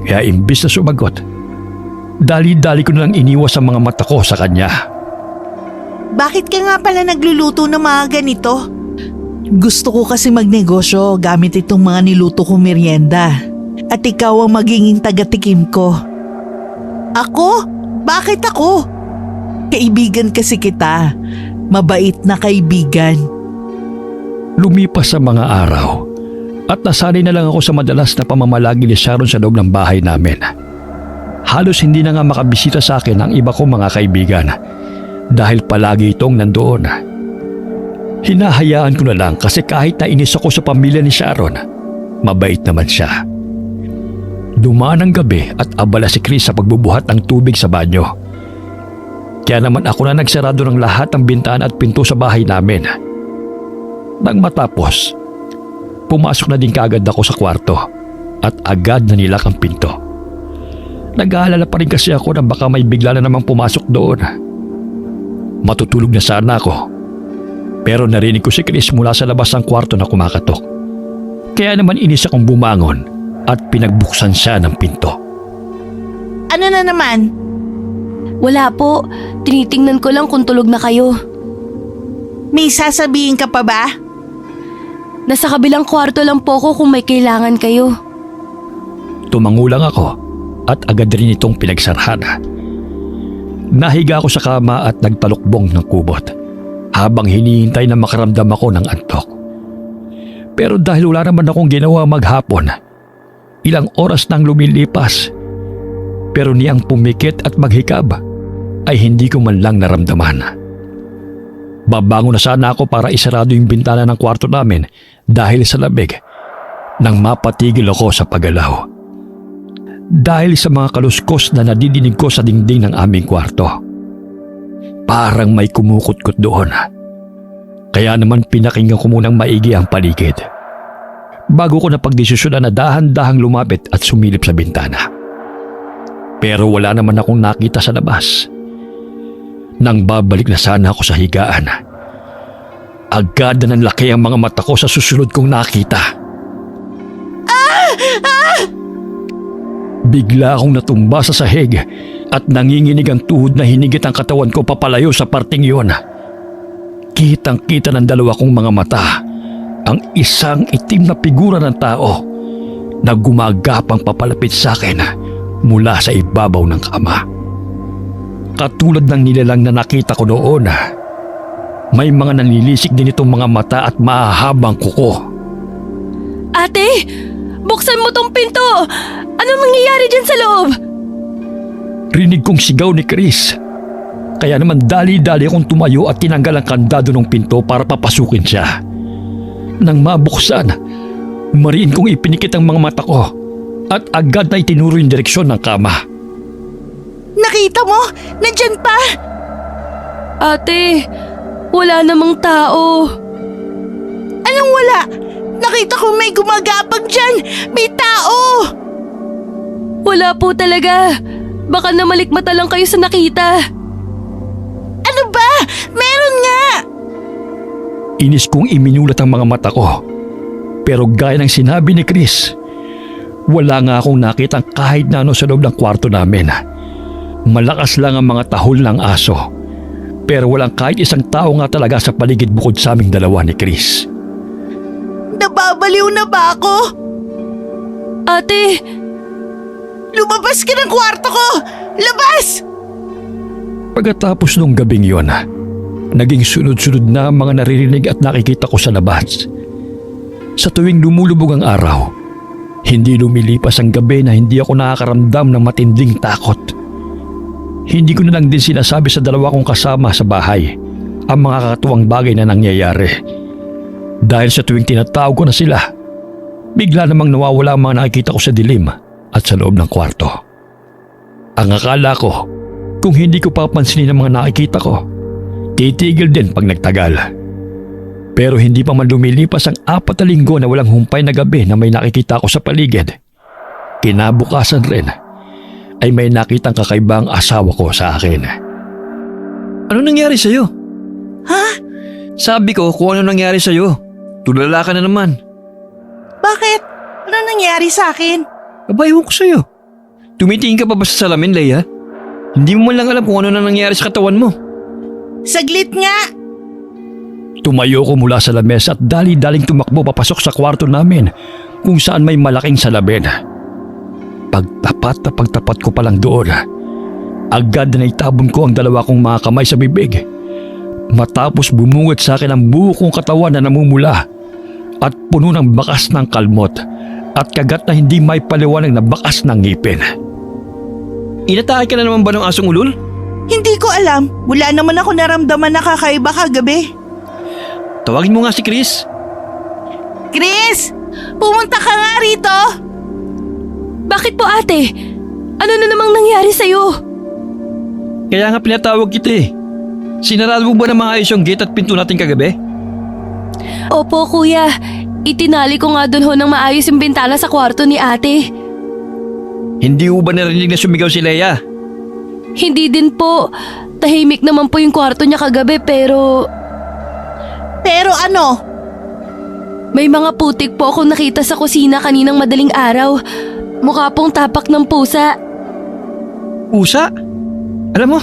Kaya imbis na sumagot, dali-dali ko na lang iniwas ang mga mata ko sa kanya. Bakit ka nga pala nagluluto ng mga ganito? Gusto ko kasi magnegosyo gamit itong mga niluto kong merienda. At ikaw ang magiging taga-tikim ko. Ako? Bakit ako? Kaibigan kasi kita. Mabait na kaibigan. Lumipas sa mga araw at nasanay na lang ako sa madalas na pamamalagi ni Sharon sa loob ng bahay namin. Halos hindi na nga makabisita sa akin ang iba kong mga kaibigan dahil palagi itong nandoon. Hinahayaan ko na lang kasi kahit nainis ako sa pamilya ni Sharon, mabait naman siya. Dumaan ang gabi at abala si Chris sa pagbubuhat ng tubig sa banyo. Kaya naman ako na nagsarado ng lahat ng bintana at pinto sa bahay namin. Nang matapos, pumasok na din kaagad ako sa kwarto at agad na nilak ang pinto. Nag-aalala pa rin kasi ako na baka may bigla na namang pumasok doon. Matutulog na sana ako, pero narinig ko si Chris mula sa labas ng kwarto na kumakatok. Kaya naman inis akong bumangon at pinagbuksan siya ng pinto. Ano na naman? Wala po. Tinitingnan ko lang kung tulog na kayo. May sasabihin ka pa ba? Nasa kabilang kwarto lang po ko kung may kailangan kayo. Tumangulang ako at agad rin itong pinagsarhan. Nahiga ako sa kama at nagtalukbong ng kubot habang hinihintay na makaramdam ako ng antok. Pero dahil wala naman akong ginawa maghapon, ilang oras nang lumilipas, pero niyang pumikit at maghikab ay hindi ko man lang naramdaman. Babangon na sana ako para isarado yung bintana ng kwarto namin dahil sa lamig nang mapatigil ako sa paggalaw. Dahil sa mga kaluskos na nadidinig ko sa dingding ng aming kwarto. Parang may kumukutkot doon. Kaya naman pinakinggan ko munang maigi ang paligid bago ko napagdesisyonan na dahan-dahang lumapit at sumilip sa bintana. Pero wala naman akong nakita sa labas. Nang babalik na sana ako sa higaan, agad na nanlaki ang mga mata ko sa susunod kong nakita. Bigla akong natumba sa sahig at nanginginig ang tuhod na hinigit ang katawan ko papalayo sa parting yon. Kitang-kita ng dalawa kong mga mata ang isang itim na figura ng tao na gumagapang papalapit sa akin mula sa ibabaw ng kama. Katulad ng nilalang na nakita ko noon, may mga nanilisik din itong mga mata at mahahabang kuko. Ate! Buksan mo tong pinto! Anong nangyayari dyan sa loob? Rinig kong sigaw ni Chris. Kaya naman dali-dali akong tumayo at tinanggal ang kandado ng pinto para papasukin siya. Nang mabuksan, mariin kong ipinikit ang mga mata ko at agad na itinuro yung direksyon ng kama. Nakita mo? Nandyan pa! Ate, wala namang tao. Anong wala? Nakita ko may gumagapang dyan! May tao! Wala po talaga. Baka namalikmata lang kayo sa nakita. Ano ba? Meron nga! Inis kong iminulat ang mga mata ko. Pero gaya ng sinabi ni Chris, wala nga akong nakitang kahit na ano sa loob ng kwarto namin. Malakas lang ang mga tahol ng aso. Pero walang kahit isang tao nga talaga sa paligid bukod sa aming dalawa ni Chris. Nababaliw na ba ako? Ate, Lumabas ka ng kwarto ko! Labas! Pagkatapos nung gabing yon, naging sunod-sunod na ang mga naririnig at nakikita ko sa labas. Sa tuwing lumulubog ang araw, hindi lumilipas ang gabi na hindi ako nakakaramdam ng matinding takot. Hindi ko na lang din sinasabi sa dalawa kong kasama sa bahay ang mga kakatuwang bagay na nangyayari. Dahil sa tuwing tinatawag ko na sila, bigla namang nawawala ang mga nakikita ko sa dilim at sa loob ng kwarto. Ang akala ko, kung hindi ko papansinin ang mga nakikita ko, titigil din pag nagtagal. Pero hindi pa man lumilipas ang 4 na linggo na walang humpay na gabi na may nakikita ko sa paligid. Kinabukasan rin ay may nakitang kakaibang asawa ko sa akin. Ano nangyari sa'yo? Ha? Sabi ko kung ano nangyari sa'yo. Tulala ka na naman. Bakit? Ano nangyari sa akin? Aba, ewan ko sa'yo. Tumitingin ka pa ba sa salamin, Leia? Hindi mo man lang alam kung ano na nangyari sa katawan mo. Saglit nga! Tumayo ko mula sa lamesa at dali-daling tumakbo papasok sa kwarto namin kung saan may malaking salamin. Pagtapat ko pa lang doon, agad na itabon ko ang dalawa kong mga kamay sa bibig. Matapos bumungad sa akin ang buo kong katawan na namumula at puno ng bakas ng kalmot at kagat na hindi may paliwanag na bakas ng ngipin. Inatake ka na naman ba ng asong ulol? Hindi ko alam. Wala naman ako naramdaman na kakaiba kagabi. Tawagin mo nga si Chris. Chris! Pumunta ka nga rito! Bakit po ate? Ano na namang nangyari sa'yo? Kaya nga pinatawag kita eh. Sinarado mo ba na maayos yung gate at pinto natin kagabi? Opo kuya, itinali ko nga dun ho ng maayos yung bintana sa kwarto ni ate. Hindi mo ba narinig na sumigaw si Leia? Hindi din po. Tahimik naman po yung kwarto niya kagabi pero Pero ano? may mga putik po akong nakita sa kusina kaninang madaling araw. Mukha pong tapak ng pusa. Pusa? Alam mo,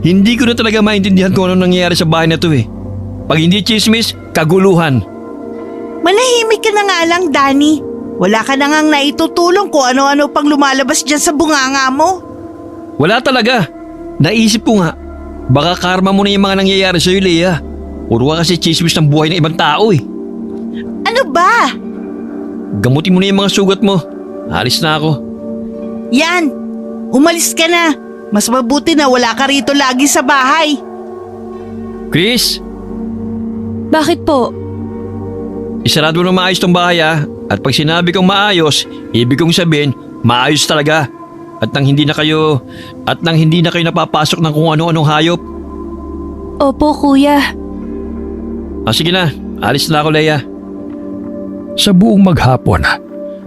hindi ko na talaga maintindihan kung ano nangyayari sa bahay na to eh. Pag hindi chismis, kaguluhan. Manahimik ka na nga lang, Danny. Wala ka na ngang naitutulong kung ano-ano pang lumalabas dyan sa bunganga mo. Wala talaga. Naisip ko nga, baka karma mo na yung mga nangyayari sa'yo, Leia. Puro ka kasi chismis ng buhay ng ibang tao eh. Ano ba? Gamutin mo na yung mga sugat mo. Alis na ako. Yan! Umalis ka na. Mas mabuti na wala ka rito lagi sa bahay. Chris, Bakit po? isarado mo na maayos tong bahay ah. At pag sinabi kong maayos, ibig kong sabihin, maayos talaga. At nang hindi na kayo napapasok ng kung ano-anong hayop. Opo kuya. Sige na, alis na ako, Leia. Sa buong maghapon,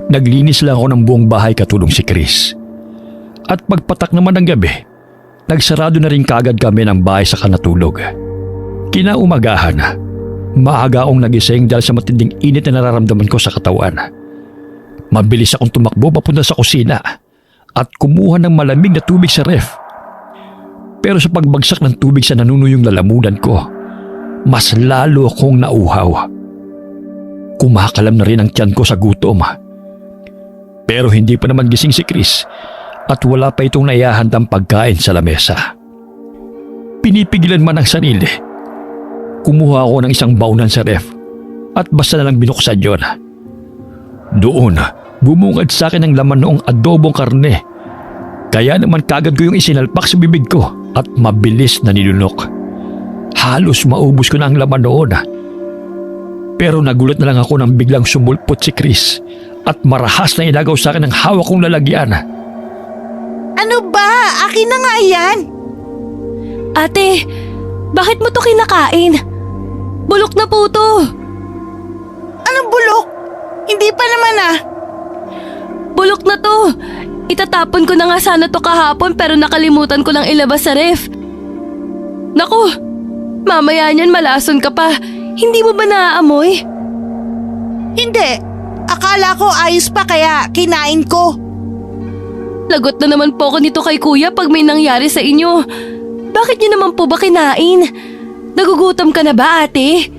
naglinis lang ako ng buong bahay katulong si Chris. At pagpatak naman ng gabi, nagsarado na rin kagad kami ng bahay sa kanatulog. Kinaumagahan, maaga akong nagising dahil sa matinding init na nararamdaman ko sa katawan. Mabilis akong tumakbo papunta sa kusina at kumuha ng malamig na tubig sa ref. Pero sa pagbagsak ng tubig sa nanunuyong lalamunan ko, mas lalo akong nauhaw. Kumakalam na rin ang tiyan ko sa gutom. Pero hindi pa naman gising si Chris at wala pa itong naihahandang pagkain sa lamesa. Pinipigilan man ang sarili. Kumuha ako ng isang baunan sa ref at basta na lang binuksan yon. Doon, bumungad sa akin ang laman noong adobong karne. Kaya naman kagad ko yung isinalpak sa bibig ko at mabilis na nilunok. Halos maubos ko na ang laman noon. Pero nagulat na lang ako nang biglang sumulpot si Chris at marahas na inagaw sa akin ang hawak kong lalagyan. Ano ba? Akin na nga yan. Ate, bakit mo to kinakain? Bulok na po to. Anong bulok? Hindi pa naman ah. Bulok na to. Itatapon ko na nga sana to kahapon pero nakalimutan ko lang ilabas sa ref. Naku, mamaya niyan malason ka pa. Hindi mo ba naaamoy? Hindi. Akala ko ayos pa kaya kinain ko. Lagot na naman po ako nito kay kuya pag may nangyari sa inyo. Bakit niyo naman po ba kinain? Nagugutom ka na ba ate?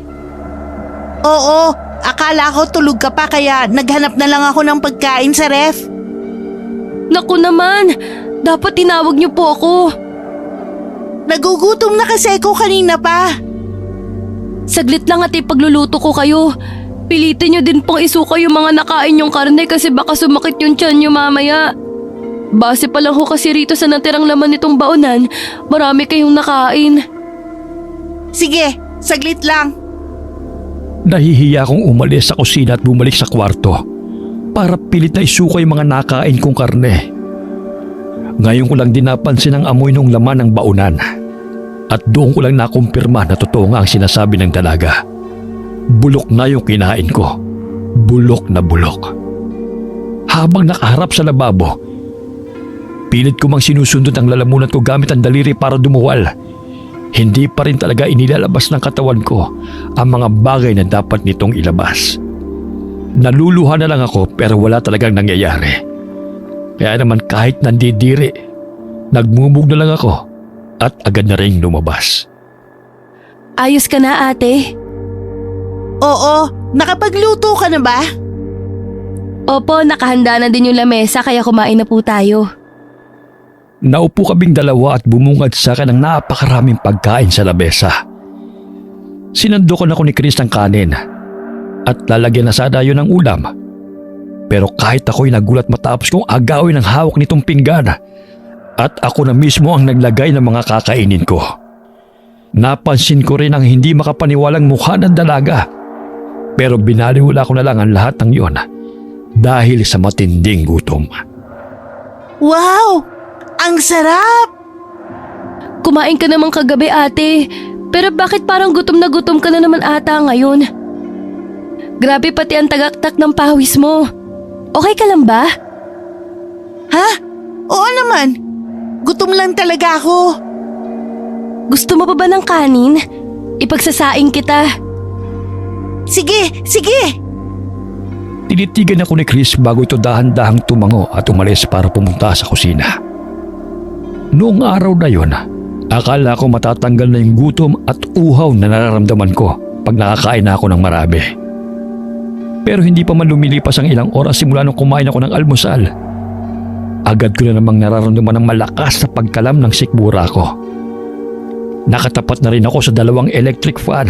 Oo, akala ko tulog ka pa kaya naghanap na lang ako ng pagkain sa ref. Naku naman, dapat tinawag niyo po ako. Nagugutom na kasi ko kanina pa. Saglit lang ate pagluluto ko kayo. Pilitin niyo din pong isuka yung mga nakain yung karne kasi baka sumakit yung tiyan niyo mamaya. Base pa lang ho kasi rito sa natirang laman nitong baunan, marami kayong nakain. Sige, saglit lang. Nahihiya akong umalis sa kusina at bumalik sa kwarto para pilit na isuka yung mga nakain kong karne. Ngayon ko lang din napansin ang amoy ng laman ng baunan at doon ko lang nakumpirma na totoo nga ang sinasabi ng dalaga. Bulok na yung kinain ko. Bulok na bulok. Habang nakaharap sa lababo, pilit ko mang sinusundot ang lalamunan ko gamit ang daliri para dumuwal. Hindi pa rin talaga inilalabas ng katawan ko ang mga bagay na dapat nitong ilabas. Naluluha na lang ako pero wala talagang nangyayari. Kaya naman kahit nandidiri, nagmumug na lang ako at agad na rin lumabas. Ayos ka na ate? Oo, nakapagluto ka na ba? Opo, nakahanda na din yung lamesa kaya kumain na po tayo. Naupo kaming dalawa at bumungad sa akin ng napakaraming pagkain sa lamesa. Sinandukan ako ni Chris ng kanin at lalagyan na sana yun ng ulam. Pero kahit ako'y nagulat matapos kong agawin ang hawak nitong pinggan at ako na mismo ang naglagay ng mga kakainin ko. Napansin ko rin ang hindi makapaniwalang mukha ng dalaga. Pero binaliwala ko na lang ang lahat ng iyon dahil sa matinding gutom. Wow! Ang sarap! Kumain ka naman kagabi ate, pero bakit parang gutom na gutom ka na naman ata ngayon? Grabe pati ang tagaktak ng pawis mo. Okay ka lang ba? Ha? Oo naman. Gutom lang talaga ako. Gusto mo pa ba ng kanin? Ipagsasaing kita. Sige, sige! Tinitigan ako ni Chris bago ito dahan-dahang tumango at umalis para pumunta sa kusina. Noong araw na yon, akala ko matatanggal na yung gutom at uhaw na nararamdaman ko pag nakakain na ako ng marami. Pero hindi pa man lumilipas ang ilang oras simula nung kumain ako ng almusal. Agad ko na namang nararamdaman ng malakas na pagkalam ng sikmura ko. Nakatapat na rin ako sa 2 electric fan,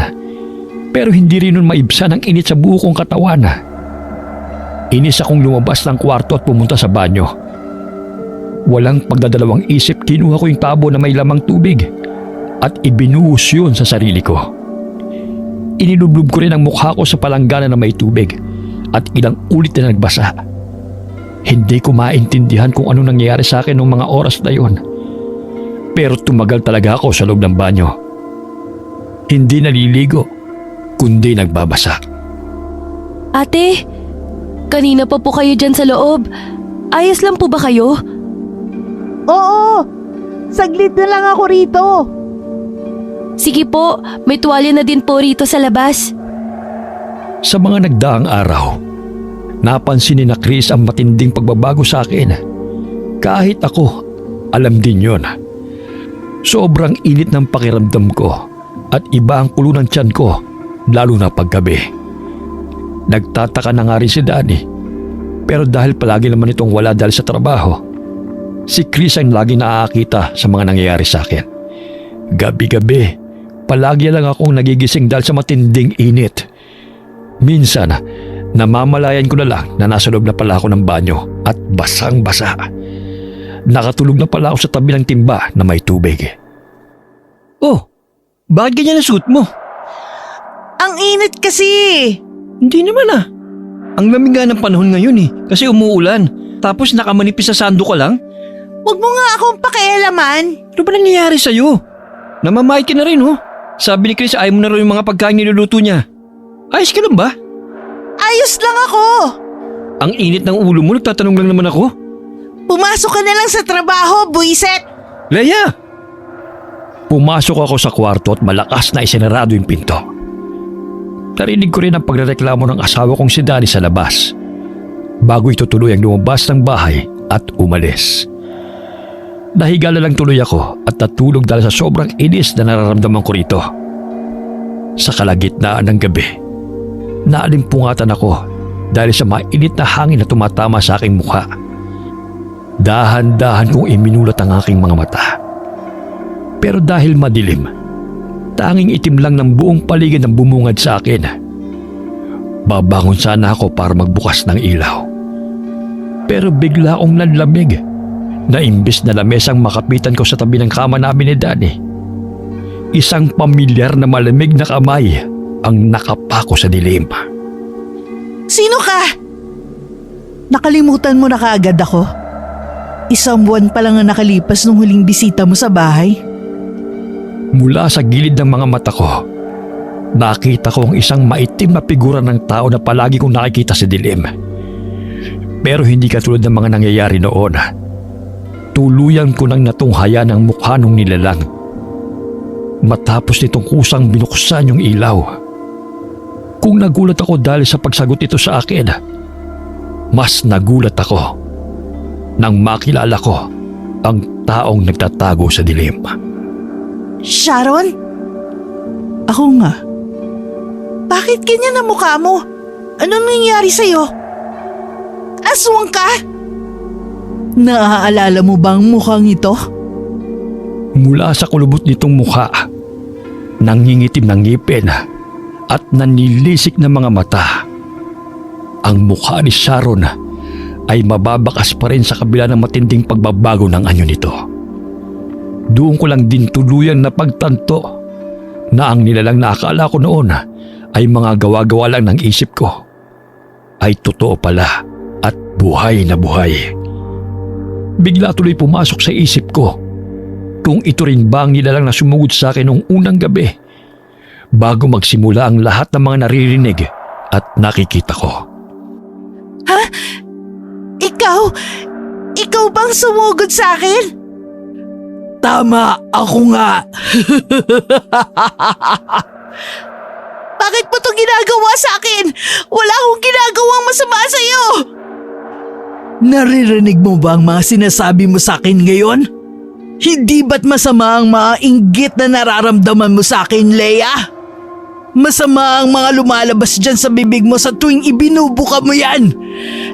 pero hindi rin nun maibsan ang init sa buo kong katawan. Inis akong lumabas ng kwarto at pumunta sa banyo. Walang pagdadalawang isip, kinuha ko yung tabo na may lamang tubig at ibinuhos yun sa sarili ko. Inilublob ko rin ang mukha ko sa palanggana na may tubig at ilang ulit na nagbasa. Hindi ko maintindihan kung ano nangyayari sa akin noong mga oras na yon. Pero tumagal talaga ako sa loob ng banyo. Hindi naliligo, kundi nagbabasa. Ate, kanina pa po kayo dyan sa loob. Ayos lang po ba kayo? Oo! Saglit na lang ako rito. Sige po, may tuwalya na din po rito sa labas. Sa mga nagdaang araw, napansin ni na Chris ang matinding pagbabago sa akin. Kahit ako, alam din yon. Sobrang init ng pakiramdam ko at iba ang kulo ng tiyan ko, lalo na paggabi. Nagtataka na nga rin si Danny, pero dahil palagi naman itong wala dahil sa trabaho, si Chris ang lagi nakakita sa mga nangyayari sa akin. Gabi-gabi, palagi lang akong nagigising dahil sa matinding init. Minsan, namamalayan ko na lang na nasa loob na pala ako ng banyo at basang-basa. Nakatulog na pala ako sa tabi ng timba na may tubig. Oh, bakit ganyan ang suot mo? Ang init kasi. Hindi naman ah. Ang lamig nga ng panahon ngayon kasi umuulan. Tapos nakamanipis sa sando ka lang? Huwag mo nga akong pakialaman. Ano ba nangyayari sa'yo? Namamahit ka na rin Sabi ni Chris ayaw mo na rin yung mga pagkain niluluto niya. Ayos ka lang ba? Ayos lang ako. Ang init ng ulo mo, nagtatanong lang naman ako. Pumasok ka na lang sa trabaho, buiset. Leia! Pumasok ako sa kwarto at malakas na isinarado yung pinto. Narinig ko rin ang pagrereklamo ng asawa kong si Danny sa labas bago ito tuloy ang lumabas ng bahay at umalis. Nahiga na lang tuloy ako at natulog dahil sa sobrang inis na nararamdaman ko rito. Sa kalagitnaan ng gabi, naalimpungatan ako dahil sa mainit na hangin na tumatama sa aking mukha. Dahan-dahan kong iminulat ang aking mga mata. Pero dahil madilim, tanging itim lang ng buong paligid ang bumungad sa akin. Babangon sana ako para magbukas ng ilaw. Pero bigla akong nanlamig na imbes na lamesang makapitan ko sa tabi ng kama namin ni Danny, isang pamilyar na malamig na kamay ang nakapako sa dilim. Sino ka? Nakalimutan mo na kaagad ako? Isang buwan pa lang ang nakalipas nung huling bisita mo sa bahay. Mula sa gilid ng mga mata ko, nakita ko ang isang maitim na figura ng tao na palagi kong nakikita sa dilim. Pero hindi katulad ng mga nangyayari noon. Tuluyan ko nang natunghayan ang mukha ng nilalang. Matapos nitong kusang binuksan yung ilaw. Kung nagulat ako dahil sa pagsagot ito sa akin, mas nagulat ako nang makilala ko ang taong nagtatago sa dilim. Sharon? Ako nga. Bakit ganyan ang mukha mo? Anong nangyari sa'yo? Aswang ka? Naaalala mo ba ang mukhang ito? Mula sa kulubot nitong mukha, nangingitim ng ngipin at nanilisik na mga mata, ang mukha ni Sharon ay mababakas pa rin sa kabila ng matinding pagbabago ng anyo nito. Doon ko lang din tuluyang napagtanto na ang nilalang na akala ko noon ay mga gawa-gawa lang ng isip ko ay totoo pala at buhay na buhay. Bigla tuloy pumasok sa isip ko kung ito rin ba ang nilalang na sumugod sa akin noong unang gabi bago magsimula ang lahat ng mga naririnig at nakikita ko. Ha? Ikaw? Ikaw bang sumugod sa akin? Tama, ako nga. Bakit mo to ginagawa sa akin? Wala akong ginagawang masama sa'yo! Naririnig mo ba ang mga sinasabi mo sa akin ngayon? Hindi ba't masama ang mga inggit na nararamdaman mo sa akin, Leia? Masama ang mga lumalabas dyan sa bibig mo sa tuwing ibinubuka mo yan.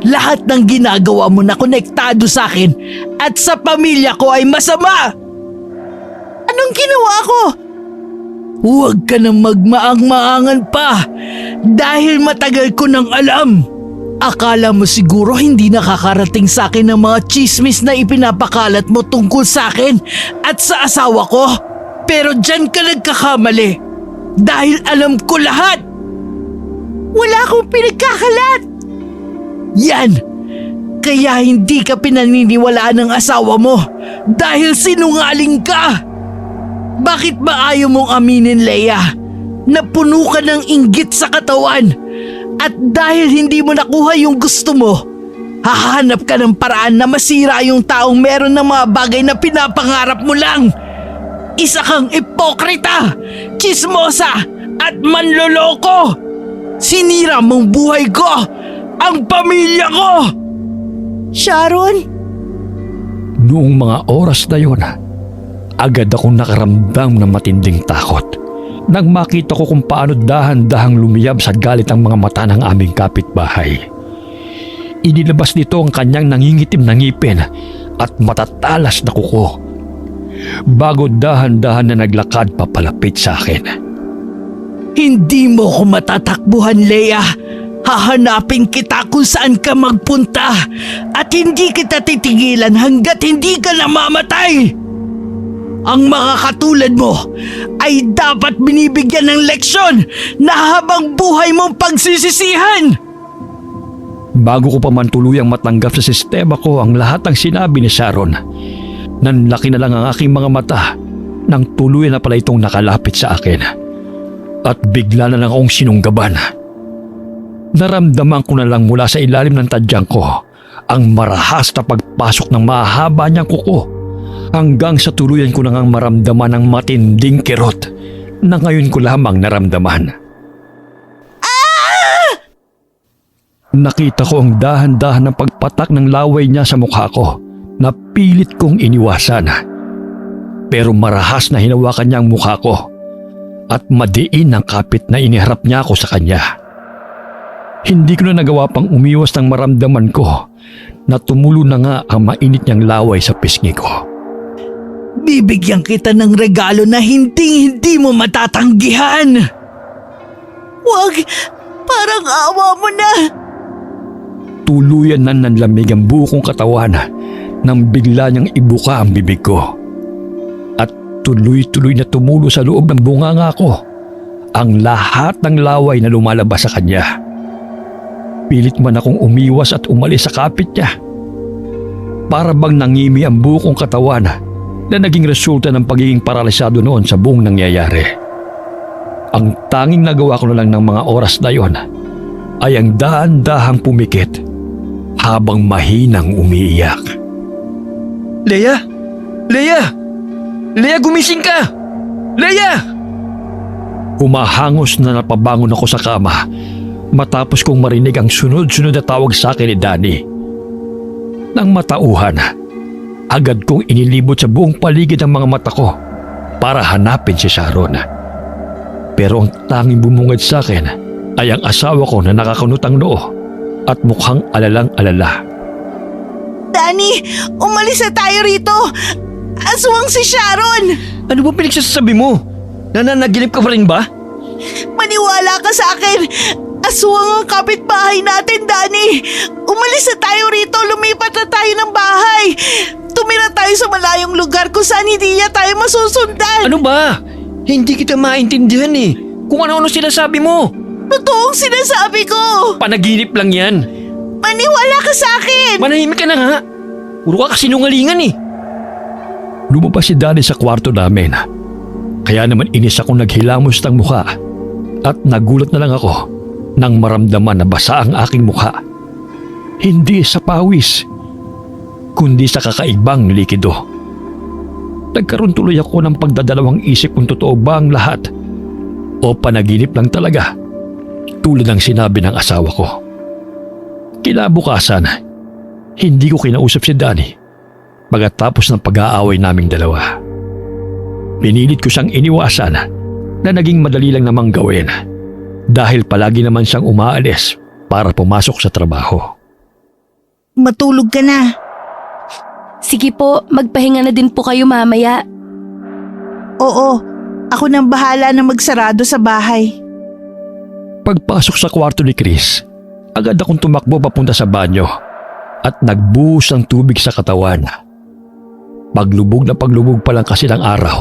Lahat ng ginagawa mo na konektado sa akin at sa pamilya ko ay masama. Anong ginawa ko? Huwag ka nang magmaang-maangan pa dahil matagal ko nang alam. Akala mo siguro hindi nakakarating sa akin ang mga chismis na ipinapakalat mo tungkol sa akin at sa asawa ko. Pero dyan ka nagkakamali dahil alam ko lahat. Wala akong pinagkakalat! Yan! Kaya hindi ka pinaniniwalaan ng asawa mo dahil sinungaling ka! Bakit ba ayaw mong aminin, Leia, na puno ka ng inggit sa katawan at dahil hindi mo nakuha yung gusto mo, hahanap ka ng paraan na masira yung taong meron ng mga bagay na pinapangarap mo lang? Isa kang ipokrita, chismosa at manloloko! Sinira mong buhay ko, ang pamilya ko! Sharon? Noong mga oras na yun, agad akong nakaramdam ng matinding takot nang makita ko kung paano dahan-dahang lumiyab sa galit ang mga mata ng aming kapitbahay. Inilabas nito ang kanyang nangingitim na ngipin at matatalas na kuko bago dahan-dahan na naglakad papalapit sa akin. Hindi mo ko matatakbuhan, Leia. Hahanapin kita kung saan ka magpunta at hindi kita titigilan hanggat hindi ka namamatay. Ang mga katulad mo ay dapat binibigyan ng leksyon na habang buhay mong pagsisisihan. Bago ko pa man tuluyang matanggap sa sistema ko ang lahat ng sinabi ni Sharon, nanlaki na lang ang aking mga mata nang tuluyan na pala itong nakalapit sa akin. At bigla na lang akong sinunggaban. Naramdaman ko na lang mula sa ilalim ng tadyang ko ang marahas na pagpasok ng mahaba niyang kuko hanggang sa tuluyan ko na ngang maramdaman ang matinding kirot na ngayon ko lamang naramdaman. Nakita ko ang dahan-dahan ng pagpatak ng laway niya sa mukha ko na pilit kong iniwasan. Pero marahas na hinawakan niya ang mukha ko at madiin ang kapit na iniharap niya ako sa kanya. Hindi ko na nagawa pang umiwas ng maramdaman ko na tumulo na nga ang mainit niyang laway sa pisngi ko. Bibigyan kita ng regalo na hindi mo matatanggihan. Wag! Parang awa mo na! Tuluyan na nanlamig ang buo kong katawan nang bigla niyang ibuka ang bibig ko. At tuloy-tuloy na tumulo sa loob ng bunganga ko ang lahat ng laway na lumalabas sa kanya. Pilit man akong umiwas at umalis sa kapit niya. Para bang nangimi ang buo kong katawan na naging resulta ng pagiging paralisado noon sa buong nangyayari. Ang tanging nagawa ko na lang ng mga oras na yon ay ang dahan-dahang pumikit habang mahinang umiiyak. Leia! Leia! Leia, gumising ka! Leia! Humahangos na napabangon ako sa kama matapos kong marinig ang sunod-sunod na tawag sa akin ni Danny. Nang matauhan, agad kong inilibot sa buong paligid ang mga mata ko para hanapin si Sharon. Pero ang tanging bumungad sa akin ay ang asawa ko na nakakunutang noo at mukhang alalang-alala. Danny, umalis na tayo rito! Aswang si Sharon! Ano ba pinagsasabi mo? Nananaginip ka pa rin ba? Maniwala ka sa akin! Aswang ang kapitbahay natin, Danny! Umalis na tayo rito! Lumipat na tayo ng bahay! Tumira tayo sa malayong lugar kung saan hindi niya tayo masusundan! Ano ba? Hindi kita maintindihan eh. Kung ano-ano sinasabi mo. Totoong sinasabi ko! Panaginip lang yan. Maniwala ka sa akin! Manahimik ka na nga. Puro ka kasinungalingan eh. Lumabas si Danny sa kwarto namin. Kaya naman inis akong naghilamos ng mukha at nagulat na lang ako nang maramdaman na basa ang aking mukha. Hindi sa pawis, kundi sa kakaibang likido. Nagkaroon tuloy ako ng pagdadalawang isip kung totoo ba ang lahat o panaginip lang talaga, tulad ng sinabi ng asawa ko. Kinabukasan, hindi ko kinausap si Danny pagkatapos ng pag-aaway naming dalawa. Pinilit ko siyang iniwasan na naging madali lang namang gawin dahil palagi naman siyang umaalis para pumasok sa trabaho. Matulog ka na. Sige po, magpahinga na din po kayo mamaya. Oo, ako nang bahala na magsarado sa bahay. Pagpasok sa kwarto ni Chris, agad akong tumakbo papunta sa banyo at nagbuhos ng tubig sa katawan. Paglubog na paglubog pa lang kasi ng araw,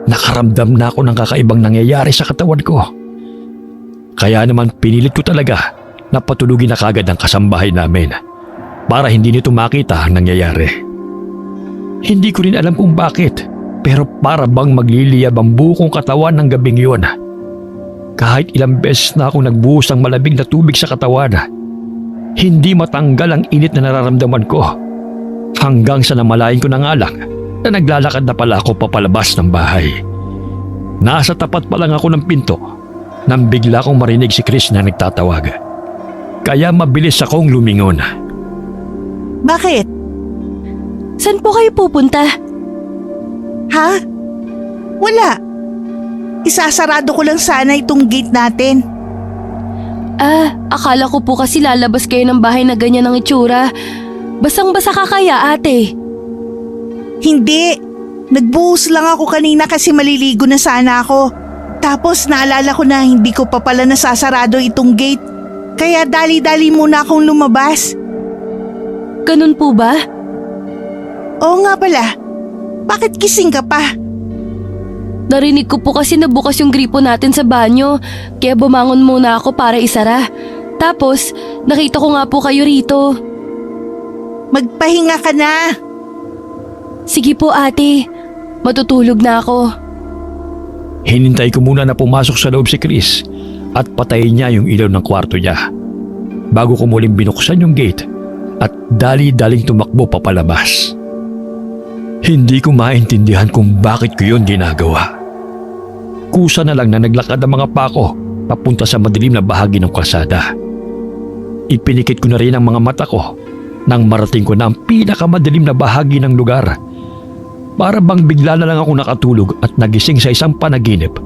nakaramdam na ako ng kakaibang nangyayari sa katawan ko. Kaya naman pinilit ko talaga na patulugin na kagad ang kasambahay namin para hindi nito makita ang nangyayari. Hindi ko rin alam kung bakit, pero para bang magliliyab ang buo kong katawan ng gabing yun. Kahit ilang beses na akong nagbuhos ng malamig na tubig sa katawan, hindi matanggal ang init na nararamdaman ko. Hanggang sa namalayan ko na nga lang na naglalakad na pala ako papalabas ng bahay. Nasa tapat pa lang ako ng pinto nang bigla kong marinig si Chris na nagtatawag. Kaya mabilis akong lumingon. Bakit? Saan po kayo pupunta? Ha? Wala. Isasarado ko lang sana itong gate natin. Akala ko po kasi lalabas kayo ng bahay na ganyan ang itsura. Basang-basa ka kaya, ate? Hindi. Nagbuhos lang ako kanina kasi maliligo na sana ako. Tapos naalala ko na hindi ko pa pala nasasarado itong gate. Kaya dali-dali muna akong lumabas. Ganun po ba? Oo nga pala. Bakit gising ka pa? Narinig ko po kasi na bukas yung gripo natin sa banyo, kaya bumangon muna ako para isara. Tapos, nakita ko nga po kayo rito. Magpahinga ka na. Sige po ate, matutulog na ako. Hinintay ko muna na pumasok sa loob si Chris at patayin niya yung ilaw ng kwarto niya bago ko muling binuksan yung gate at dali-daling tumakbo papalabas. Hindi ko maintindihan kung bakit ko yun ginagawa. Kusa na lang na naglakad ang mga pako papunta sa madilim na bahagi ng kalsada. Ipinikit ko na rin ang mga mata ko nang marating ko na ang pinakamadilim na bahagi ng lugar. Para bang bigla na lang ako nakatulog at nagising sa isang panaginip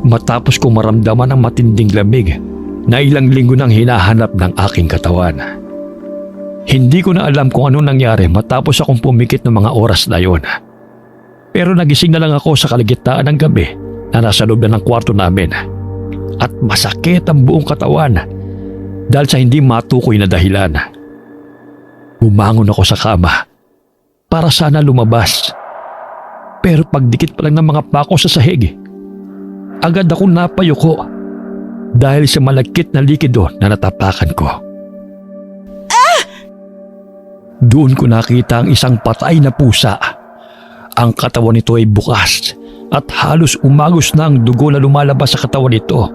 matapos ko maramdaman ang matinding lamig na ilang linggo nang hinahanap ng aking katawan. Hindi ko na alam kung ano nangyari matapos akong pumikit ng mga oras na yon. Pero nagising na lang ako sa kalagitnaan ng gabi na nasa loob na ng kwarto namin. At masakit ang buong katawan dahil sa hindi matukoy na dahilan. Bumangon ako sa kama para sana lumabas. Pero pagdikit pa lang ng mga pako sa sahig, agad ako napayuko dahil sa malagkit na likido na natapakan ko. Doon ko nakita ang isang patay na pusa. Ang katawan nito ay bukas at halos umagos na ang dugo na lumalabas sa katawan nito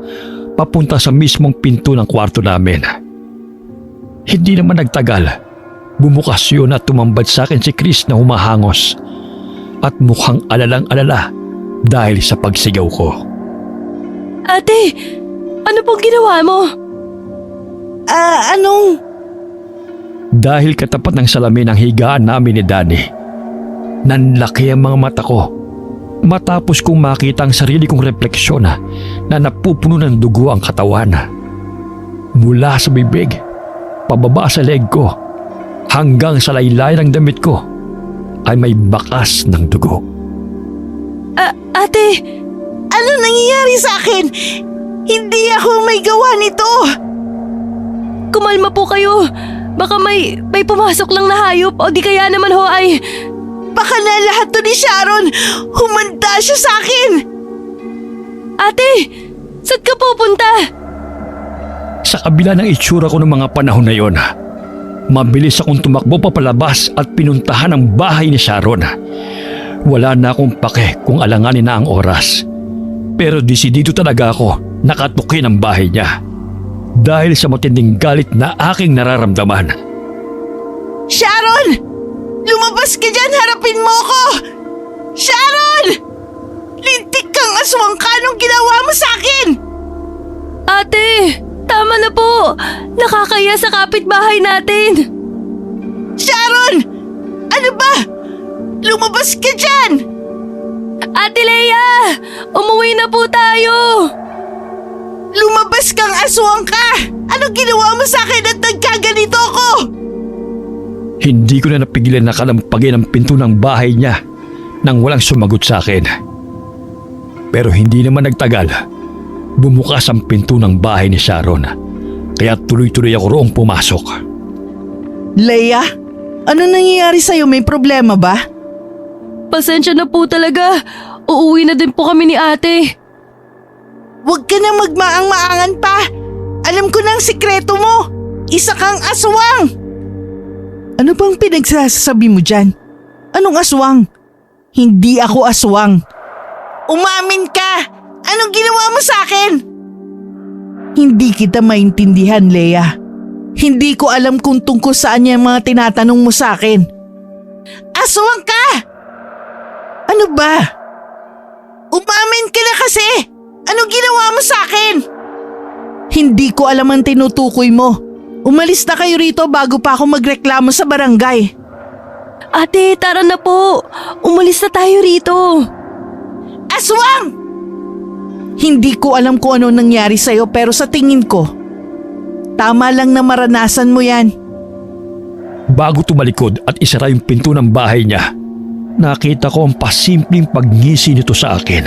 papunta sa mismong pinto ng kwarto namin. Hindi naman nagtagal, bumukas yun at tumambad sa akin si Chris na humahangos at mukhang alalang-alala dahil sa pagsigaw ko. Ate, ano pong ginawa mo? Anong? Dahil katapat ng salamin ang higaan namin ni Danny, nanlaki ang mga mata ko matapos kong makita ang sarili kong refleksyon na napupuno ng dugo ang katawan. Mula sa bibig, pababa sa leg ko, hanggang sa laylayan ng damit ko ay may bakas ng dugo. Ate, Ano nangyayari sa akin? Hindi ako may gawa nito. kumalma po kayo. Baka may pumasok lang na hayop o di kaya naman ho ay... Baka na lahat to ni Sharon. Humanda siya sa akin. Ate! Saan ka pupunta? Sa kabila ng itsura ko ng mga panahon na yon, mabilis akong tumakbo papalabas at pinuntahan ang bahay ni Sharon. Wala na akong pake kung alanganin na ang oras. Pero desidido talaga ako nakatukin ang bahay niya dahil sa matinding galit na aking nararamdaman. Sharon! Lumabas ka dyan! Harapin mo ko! Sharon! Lintik kang aswang ka! Anong ginawa mo sa akin? Ate! Tama na po! Nakakaya sa kapitbahay natin! Sharon! Ano ba? Lumabas ka dyan! Ate Leia! Umuwi na po tayo! Lumabas kang aswang ka! Anong ginawa mo sa akin at nagkaganito ko? Hindi ko na napigilan na kalampagin ang pinto ng bahay niya nang walang sumagot sa akin. Pero hindi naman nagtagal. Bumukas ang pinto ng bahay ni Sharon. Kaya tuloy-tuloy ako roong pumasok. Leia, ano nangyayari sa'yo? May problema ba? Pasensya na po talaga. Uuwi na din po kami ni ate. Huwag ka na magmaang-maangan pa. Alam ko na ang sikreto mo. Isa kang aswang. Ano bang pinagsasabi mo dyan? Anong aswang? Hindi ako aswang. Umamin ka! Anong ginawa mo sa akin? Hindi kita maintindihan, Leia. Hindi ko alam kung tungkol saan yung mga tinatanong mo sa akin. Aswang ka! Ano ba? Umamin ka na kasi! Anong ginawa mo sa akin? Hindi ko alam ang tinutukoy mo. Umalis na kayo rito bago pa ako magreklamo sa barangay. Ate, tara na po. Umalis na tayo rito. Aswang! Hindi ko alam kung ano nangyari sa'yo pero sa tingin ko, tama lang na maranasan mo yan. Bago tumalikod at isara yung pinto ng bahay niya, nakita ko ang pasimpleng pagngisi nito sa akin.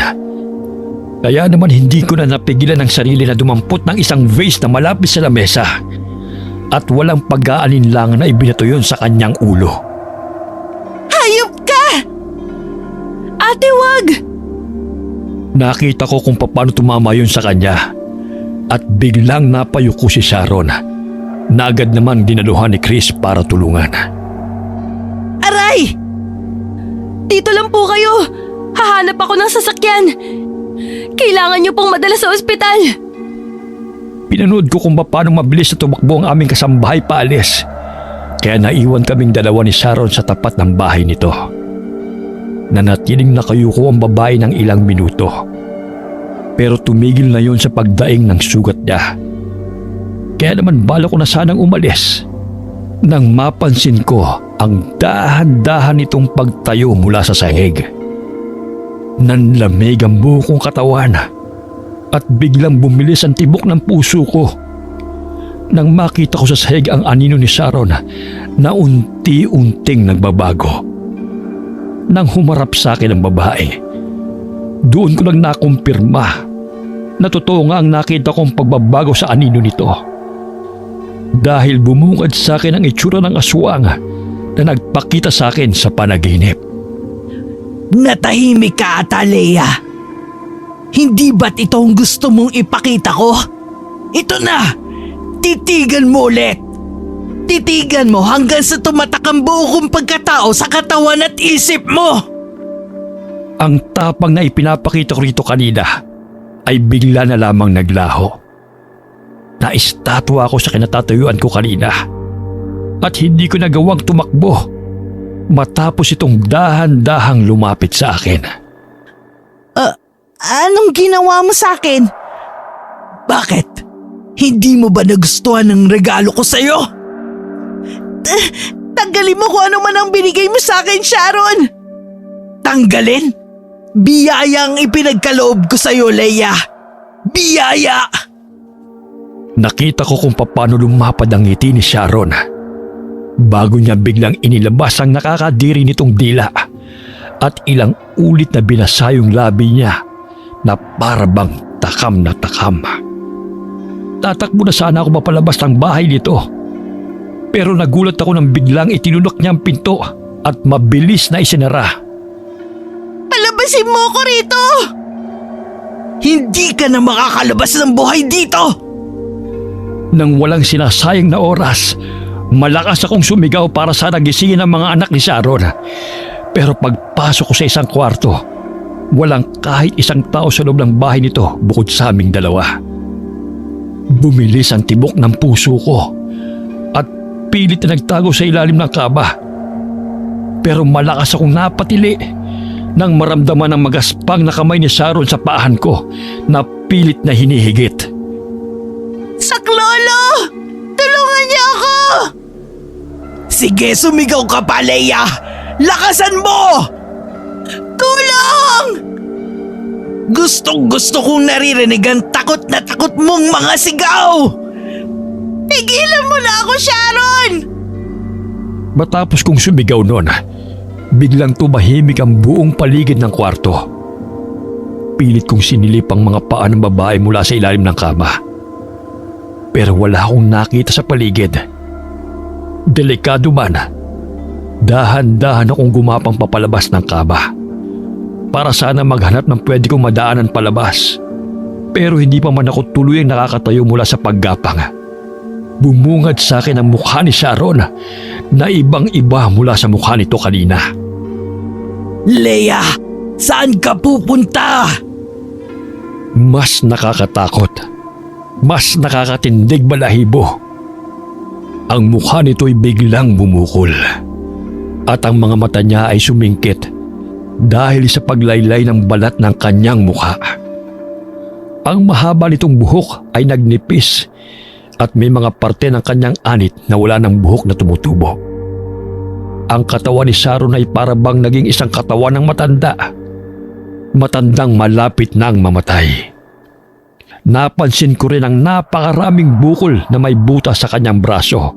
Kaya naman hindi ko na napigilan ang sarili na dumampot ng isang vase na malapit sa lamesa at walang pag-aalinlangan na ibinato yun sa kanyang ulo. Hayop ka! Ate, wag! Nakita ko kung paano tumama yun sa kanya at biglang napayuko si Sharon na agad naman dinaluhan ni Chris para tulungan. Aray! Dito lang po kayo. Hahanap ako ng sasakyan. Kailangan niyo pong madala sa ospital. Pinanood ko kung paano mabilis na tumakbo ang aming kasambahay paalis. Kaya naiwan kaming dalawa ni Sharon sa tapat ng bahay nito. Nanatiling nakayuko ang babae ng ilang minuto. Pero tumigil na yon sa pagdaing ng sugat niya. Kaya naman bala ko na sanang umalis nang mapansin ko ang dahan-dahan nitong pagtayo mula sa sahig. Nanlamig ang buo kong katawan at biglang bumilis ang tibok ng puso ko nang makita ko sa sahig ang anino ni Sharon na unti-unting nagbabago. Nang humarap sa akin ang babae, doon ko lang nakumpirma na totoo nga ang nakita kong pagbabago sa anino nito. Dahil bumungad sa akin ang itsura ng aswang na nagpakita sa akin sa panaginip. Natahimik ka ata, Leia. Hindi ba't ito ang gusto mong ipakita ko? Ito na! Titigan mo ulit! Titigan mo hanggang sa tumatak ang buo kong pagkatao sa katawan at isip mo! Ang tapang na ipinapakita ko rito kanina ay bigla na lamang naglaho. Naistatwa ako sa kinatatayuan ko kanina at hindi ko nagawang tumakbo matapos itong dahan-dahang lumapit sa akin. Anong ginawa mo sa akin? Bakit? Hindi mo ba nagustuhan ng regalo ko sa'yo? Tanggalin mo kung ano man ang binigay mo sa akin, Sharon! Tanggalin? Biyaya ang ipinagkaloob ko sa'yo, Leia! Biyaya! Nakita ko kung paano lumapad ang ngiti ni Sharon bago niya biglang inilabas ang nakakadiri nitong dila at ilang ulit na binasa yung labi niya na parabang takam na takam. Tatakbo na sana ako mapalabas ng bahay nito. Pero nagulat ako nang biglang itinunok niya ang pinto at mabilis na isinara. Palabasin mo ko rito! Hindi ka na makakalabas ng buhay dito! Nang walang sinasayang na oras, malakas akong sumigaw para sana gisingin ang mga anak ni Sharon. Pero pagpasok ko sa isang kwarto, walang kahit isang tao sa loob ng bahay nito bukod sa aming dalawa. Bumilis ang tibok ng puso ko at pilit na nagtago sa ilalim ng kaba. Pero malakas akong napatili nang maramdaman ang magaspang na kamay ni Sharon sa paahan ko na pilit na hinihigit. Saklolo! Tulungan niyo ako! Sige, sumigaw ka pa, Leia! Lakasan mo! Tulong! Gustong-gusto kong naririnig ang takot na takot mong mga sigaw! Pigilan mo na ako, Sharon! Matapos kong sumigaw noon, biglang tumahimik ang buong paligid ng kwarto. Pilit kong sinilip ang mga paa ng babae mula sa ilalim ng kama. Pero wala akong nakita sa paligid. Delikado man, dahan-dahan akong gumapang papalabas ng kama para sana maghanap ng pwede kong madaanan palabas. Pero hindi pa man ako tuluyang nakakatayo mula sa paggapang. Bumungad sa akin ang mukha ni Sharon na ibang-iba mula sa mukha nito kanina. Leia, saan ka pupunta? Mas nakakatakot, mas nakakatindig balahibo. Ang mukha nito'y biglang bumukol at ang mga mata niya ay sumingkit dahil sa paglaylay ng balat ng kanyang mukha. Ang mahaba nitong buhok ay nagnipis at may mga parte ng kanyang anit na wala ng buhok na tumutubo. Ang katawan ni Sharon ay para bang naging isang katawan ng matanda. Matandang malapit nang mamatay. Napansin ko rin ang napakaraming bukol na may butas sa kanyang braso.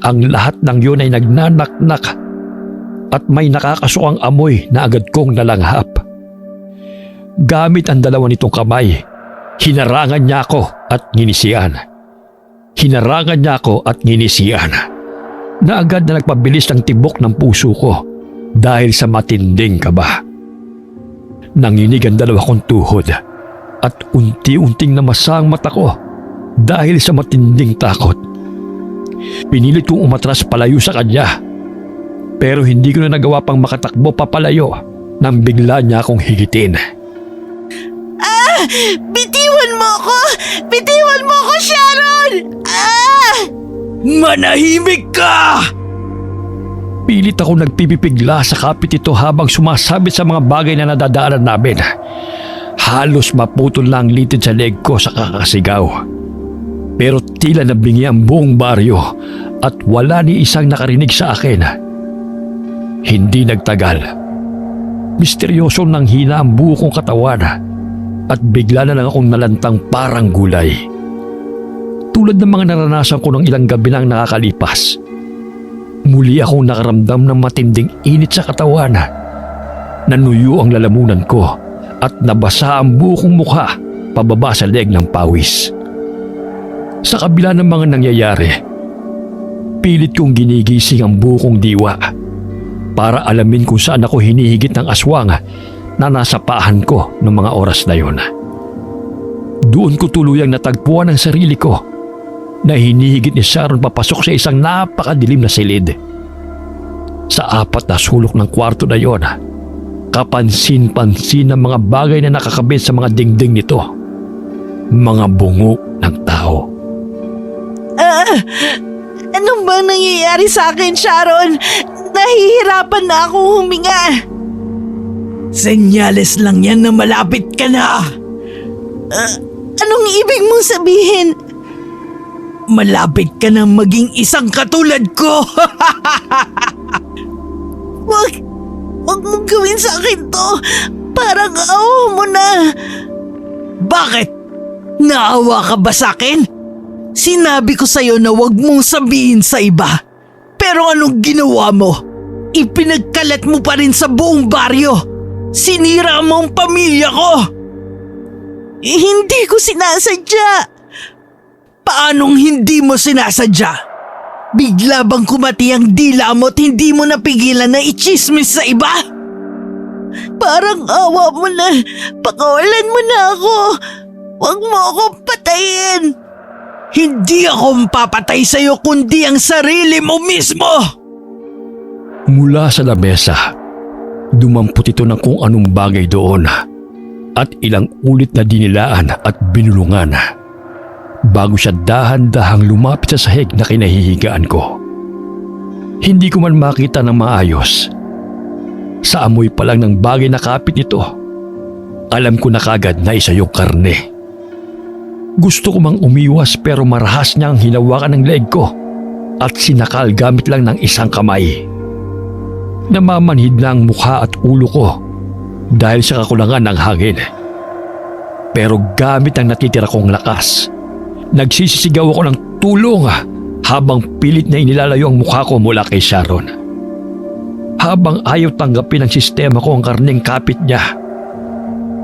Ang lahat ng yun ay nagnanaknak at may nakakasuang amoy na agad kong nalanghap. Gamit ang dalawa nitong kamay, hinarangan niya ako at nginisian. Hinarangan niya ako at nginisian na agad na nagpabilis ng tibok ng puso ko dahil sa matinding kaba. Nanginig ang dalawa kong tuhod at unti-unting namasa ang mata ko dahil sa matinding takot. Pinilit kong umatras palayo sa kanya pero hindi ko na nagawa pang makatakbo papalayo nang bigla niya akong higitin. Bitiwan mo ako! Bitiwan mo ako, Sharon! Manahimik ka! Pilit ako nagpipipigla sa kapit ito habang sumasabit sa mga bagay na nadadaanan namin. Halos maputol na ang litid sa leg ko sa kakasigaw. Pero tila nabingi ang buong baryo at wala ni isang nakarinig sa akin. Hindi nagtagal. Misteryosong nanghina ang buo kong katawan at bigla na lang akong nalantang parang gulay. Tulad ng mga naranasan ko ng ilang gabi nang nakakalipas, muli akong nakaramdam ng matinding init sa katawan. Nanuyo ang lalamunan ko at nabasa ang buo kong mukha pababa sa leg ng pawis. Sa kabila ng mga nangyayari, pilit kong ginigising ang buo kong diwa para alamin kung saan ako hinihigit ng aswang na nasa paahan ko ng mga oras na yon. Doon ko tuluyang natagpuan ang sarili ko na hinihigit ni Sharon papasok sa isang napakadilim na silid. Sa apat na sulok ng kwarto na yon, kapansin-pansin ang mga bagay na nakakabit sa mga dingding nito. Mga bungo ng tao. Anong bang nangyayari sa akin, Sharon? Nahihirapan na akong huminga. Senyales lang yan na malapit ka na. Anong ibig mong sabihin? Malapit ka na maging isang katulad ko. Wag mong gawin sa akin to. Parang awa mo na. Bakit? Naawa ka ba sa akin? Sinabi ko sa'yo na wag mong sabihin sa iba. Pero anong ginawa mo? Ipinagkalat mo pa rin sa buong baryo. Sinira mo ang pamilya ko. Hindi ko sinasadya. Paanong hindi mo sinasadya? Bigla bang kumati ang dila mo at hindi mo napigilan na ichismis sa iba? Parang awa mo na. Pakawalan mo na ako. Huwag mo akong patayin. Hindi ako mapapatay sa'yo kundi ang sarili mo mismo! Mula sa lamesa, dumampot ito ng kung anong bagay doon at ilang ulit na dinilaan at binulungan bago siya dahan-dahang lumapit sa sahig na kinahihigaan ko. Hindi ko man makita ng maayos. Sa amoy pa lang ng bagay na kapit nito, alam ko na kagad na isa yung karne. Gusto ko mang umiwas pero marahas niya ang hinawakan ng leeg ko at sinakal gamit lang ng isang kamay. Namamanhid na ang mukha at ulo ko dahil sa kakulangan ng hangin. Pero gamit ang natitira kong lakas, nagsisisigaw ako ng tulong habang pilit na inilalayo ang mukha ko mula kay Sharon. Habang ayaw tanggapin ng sistema ko ang karneng kapit niya,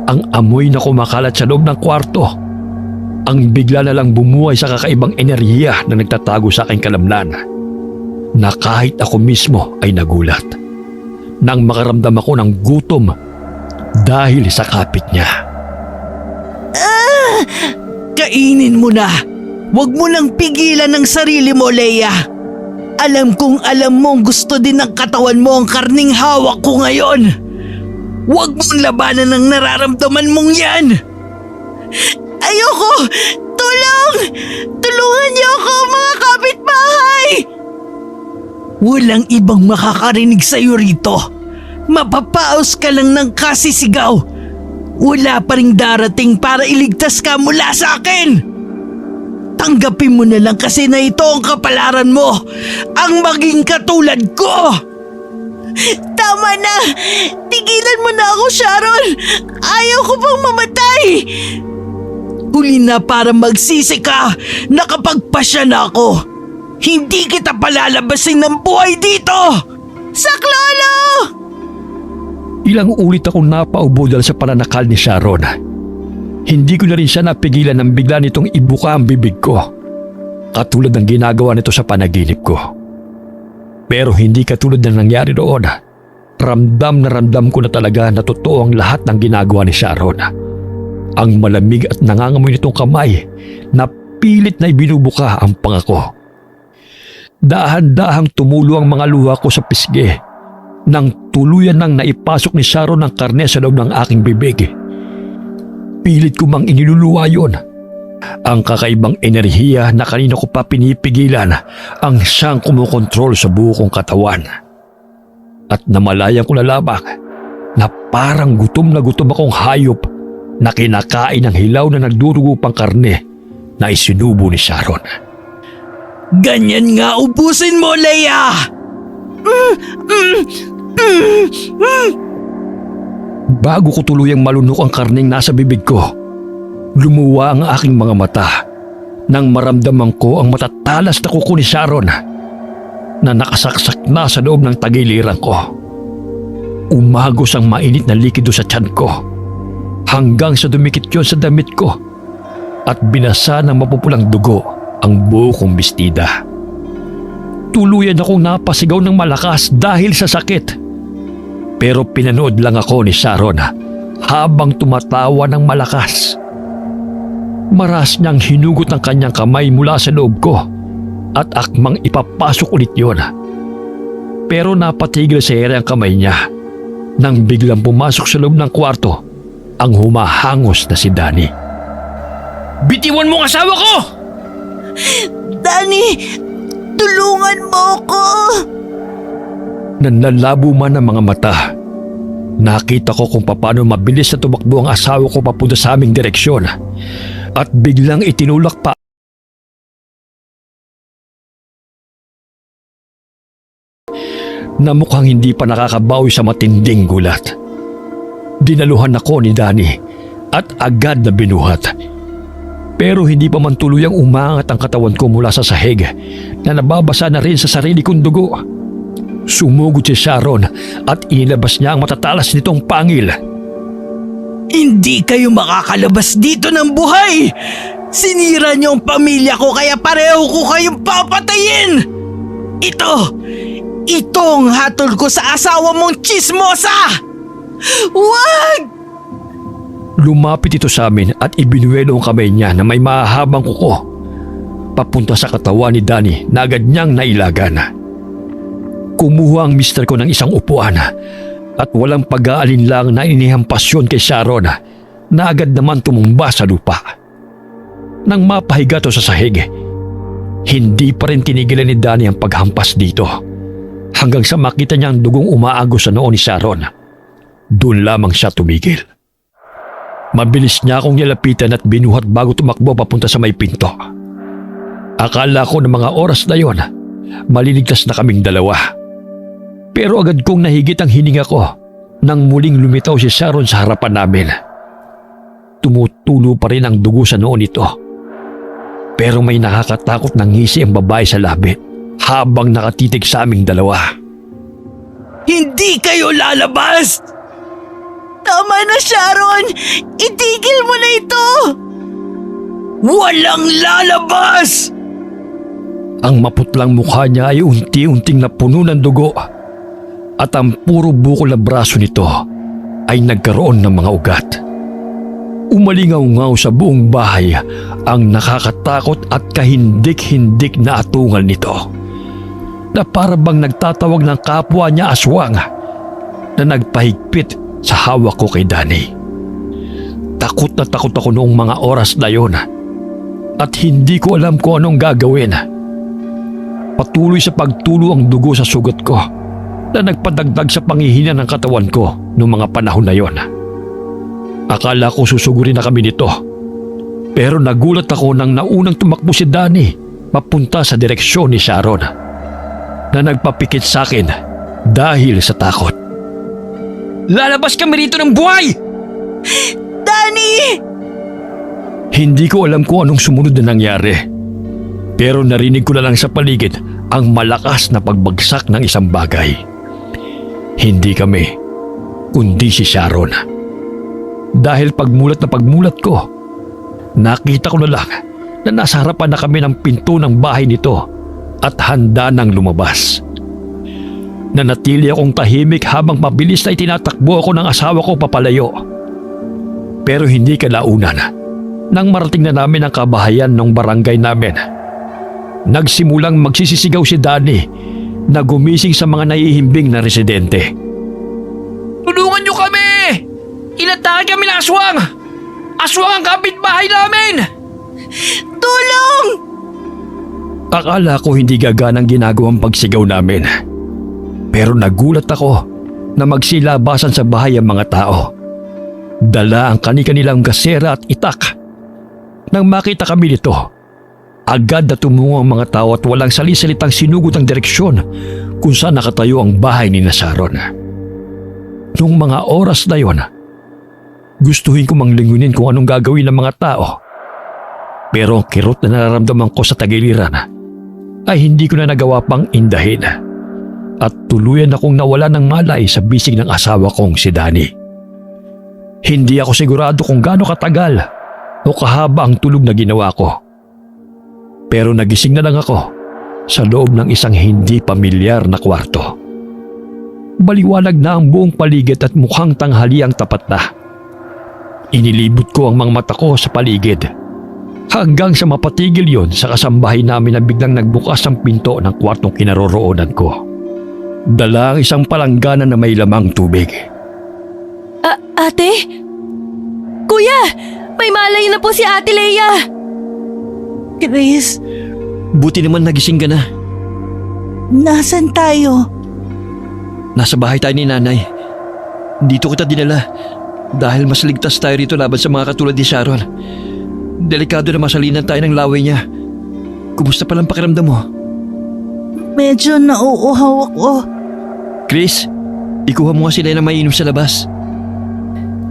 ang amoy na kumakalat sa loob ng kwarto ang bigla na lang bumuhay sa kakaibang enerhiya na nagtatago sa aking kalamnan na kahit ako mismo ay nagulat nang makaramdam ako ng gutom dahil sa kapit niya. Kainin mo na! Huwag mo nang pigilan ang sarili mo, Leia! Alam kong alam mong gusto din ng katawan mo ang karning hawak ko ngayon! Huwag mong labanan ang nararamdaman mong yan! Ayoko! Tulong! Tulungan niyo ako, mga kapitbahay! Walang ibang makakarinig sa'yo rito. Mapapaos ka lang ng kasisigaw. Wala pa ring darating para iligtas ka mula sa akin. Tanggapin mo na lang kasi na ito ang kapalaran mo. Ang maging katulad ko. Tama na! Tigilan mo na ako, Sharon! Ayaw ko pang mamatay! Huli na para magsisi ka. Nakapagpasya na ako. Hindi kita palalabasin ng buhay dito! Saklolo! Ilang ulit akong napaubo dahil sa pananakal ni Sharon. Hindi ko na rin siya napigilan nang bigla nitong ibuka ang bibig ko, katulad ng ginagawa nito sa panaginip ko. Pero hindi katulad ng nangyari doon. Ramdam na ramdam ko na talaga na totoo ang lahat ng ginagawa ni Sharon. Ang malamig at nangangamoy nitong kamay na pilit na ibinubuka ang pangako. Dahan-dahang tumulo ang mga luha ko sa pisngi nang tuluyan nang naipasok ni Sharon ang karne sa loob ng aking bibig. Pilit ko mang iniluluwa yun. Ang kakaibang enerhiya na kanina ko pa pinipigilan ang siyang kumukontrol sa buo kong katawan. At namalayan ko na lamang na parang gutom na gutom akong hayop na kinakain ng hilaw na nagdurugo pang karne na isinubo ni Sharon. Ganyan nga ubusin mo, Leia! Bago ko tuluyang malunok ang karneng nasa bibig ko, lumuwa ang aking mga mata nang maramdaman ko ang matatalas na kuko ni Sharon na nakasaksak na sa loob ng tagiliran ko. Umagos ang mainit na likido sa tiyan ko hanggang sa dumikit yun sa damit ko at binasa ng mapupulang dugo ang buo kong bestida. Tuluyan akong napasigaw ng malakas dahil sa sakit. Pero pinanood lang ako ni Sharon habang tumatawa ng malakas. Maras niyang hinugot ang kanyang kamay mula sa loob ko at akmang ipapasok ulit yon. Pero napatigil sa ere ang kamay niya nang biglang pumasok sa loob ng kwarto ang humahangos na si Danny. Bitiwan mo ang asawa ko! Danny, tulungan mo ako! Nanlalabo man ang mga mata. Nakita ko kung paano mabilis na tumakbo ang asawa ko papunta sa aming direksyon at biglang itinulak pa na mukhang hindi pa nakakabawi sa matinding gulat. Dinaluhan ako ni Danny at agad na binuhat. Pero hindi pa man tuluyang umangat ang katawan ko mula sa sahig na nababasa na rin sa sarili kong dugo. Sumugod si Sharon at inilabas niya ang matatalas nitong pangil. Hindi kayo makakalabas dito ng buhay! Sinira niyo ang pamilya ko kaya pareho ko kayong papatayin! Ito ang hatol ko sa asawa mong tsismosa! Wag! Lumapit ito sa amin at ibinuelo ang kamay niya na may mahahabang kuko papunta sa katawan ni Danny na agad niyang nailagan. Kumuha ang mister ko ng isang upuan at walang pag-aalinlang na inihampas yun kay Sharon na agad naman tumumba sa lupa. Nang mapahiga to sa sahig, hindi pa rin tinigilan ni Danny ang paghampas dito hanggang sa makita niya ang dugong umaagos sa noo ni Sharon. Doon lamang siya tumigil. Mabilis niya akong nilapitan at binuhat bago tumakbo papunta sa may pinto. Akala ko ng mga oras na yon, maliligtas na kaming dalawa. Pero agad kong nahigit ang hininga ko nang muling lumitaw si Sharon sa harapan namin. Tumutulo pa rin ang dugo sa noo nito. Pero may nakakatakot na ngisi ang babae sa labi habang nakatitig sa aming dalawa. Hindi kayo lalabas! Tama na, Sharon! Itigil mo na ito! Walang lalabas! Ang maputlang mukha niya ay unti-unting napuno ng dugo at ang puro bukol na braso nito ay nagkaroon ng mga ugat. Umalingaw-ngaw sa buong bahay ang nakakatakot at kahindik-hindik na atungal nito na para bang nagtatawag ng kapwa niya aswang na nagpahigpit sa hawak ko kay Danny. Takot na takot ako noong mga oras na yon at hindi ko alam kung anong gagawin. Patuloy sa pagtulo ang dugo sa sugat ko na nagpadagdag sa pangihina ng katawan ko noong mga panahon na yon. Akala ko susugurin na kami nito. Pero nagulat ako nang naunang tumakbo si Danny papunta sa direksyon ni Sharon na nagpapikit sa akin dahil sa takot. Lalabas kami rito ng buhay! Danny! Hindi ko alam kung anong sumunod na nangyari. Pero narinig ko na lang sa paligid ang malakas na pagbagsak ng isang bagay. Hindi kami, kundi si Sharon. Dahil pagmulat ko, nakita ko na lang na nasa harapan na kami ng pinto ng bahay nito at handa nang lumabas. Nanatili akong tahimik habang mabilis na itinatakbo ako ng asawa ko papalayo. Pero hindi kalaunan, nang marating na namin ang kabahayan ng barangay namin, nagsimulang magsisisigaw si Danny na gumising sa mga naihimbing na residente. Tulungan niyo kami! Inatake kami ng aswang! Aswang ang kapitbahay namin! Tulong! Akala ko hindi gaganang ginagawang pagsigaw namin. Pero nagulat ako na magsilabasan sa bahay ang mga tao. Dala ang kani-kanilang gasera at itak. Nang makita kami nito, agad na tumungo ang mga tao at walang salisalitang sinugot ang direksyon kung saan nakatayo ang bahay ni Sharon. Noong mga oras na yon, gustuhin ko manglingunin kung anong gagawin ng mga tao. Pero ang kirot na nararamdaman ko sa tagiliran ay hindi ko na nagawa pang indahin. At tuluyan akong nawala ng malay sa bisig ng asawa kong si Danny. Hindi ako sigurado kung gaano katagal o kahaba ang tulog na ginawa ko. Pero nagising na lang ako sa loob ng isang hindi pamilyar na kwarto. Baliwanag na ang buong paligid at mukhang tanghaliang tapat na. Inilibot ko ang mga mata ko sa paligid hanggang sa mapatigil yon sa kasambahay namin na biglang nagbukas ang pinto ng kwartong kinaroroonan ko. Dala ang isang palanggana na may lamang tubig. Ate? Kuya! May malay na po si Ate Leia! Chris, Buti naman nagising ka na. nasan tayo? Nasa bahay tayo ni nanay. Dito kita dinala dahil mas ligtas tayo rito laban sa mga katulad ni Sharon. Delikado na masalinan tayo ng laway niya. Kumusta palang pakiramdam mo? Medyo nauuhaw ako. Chris, ikuha mo nga sila na mainom sa labas.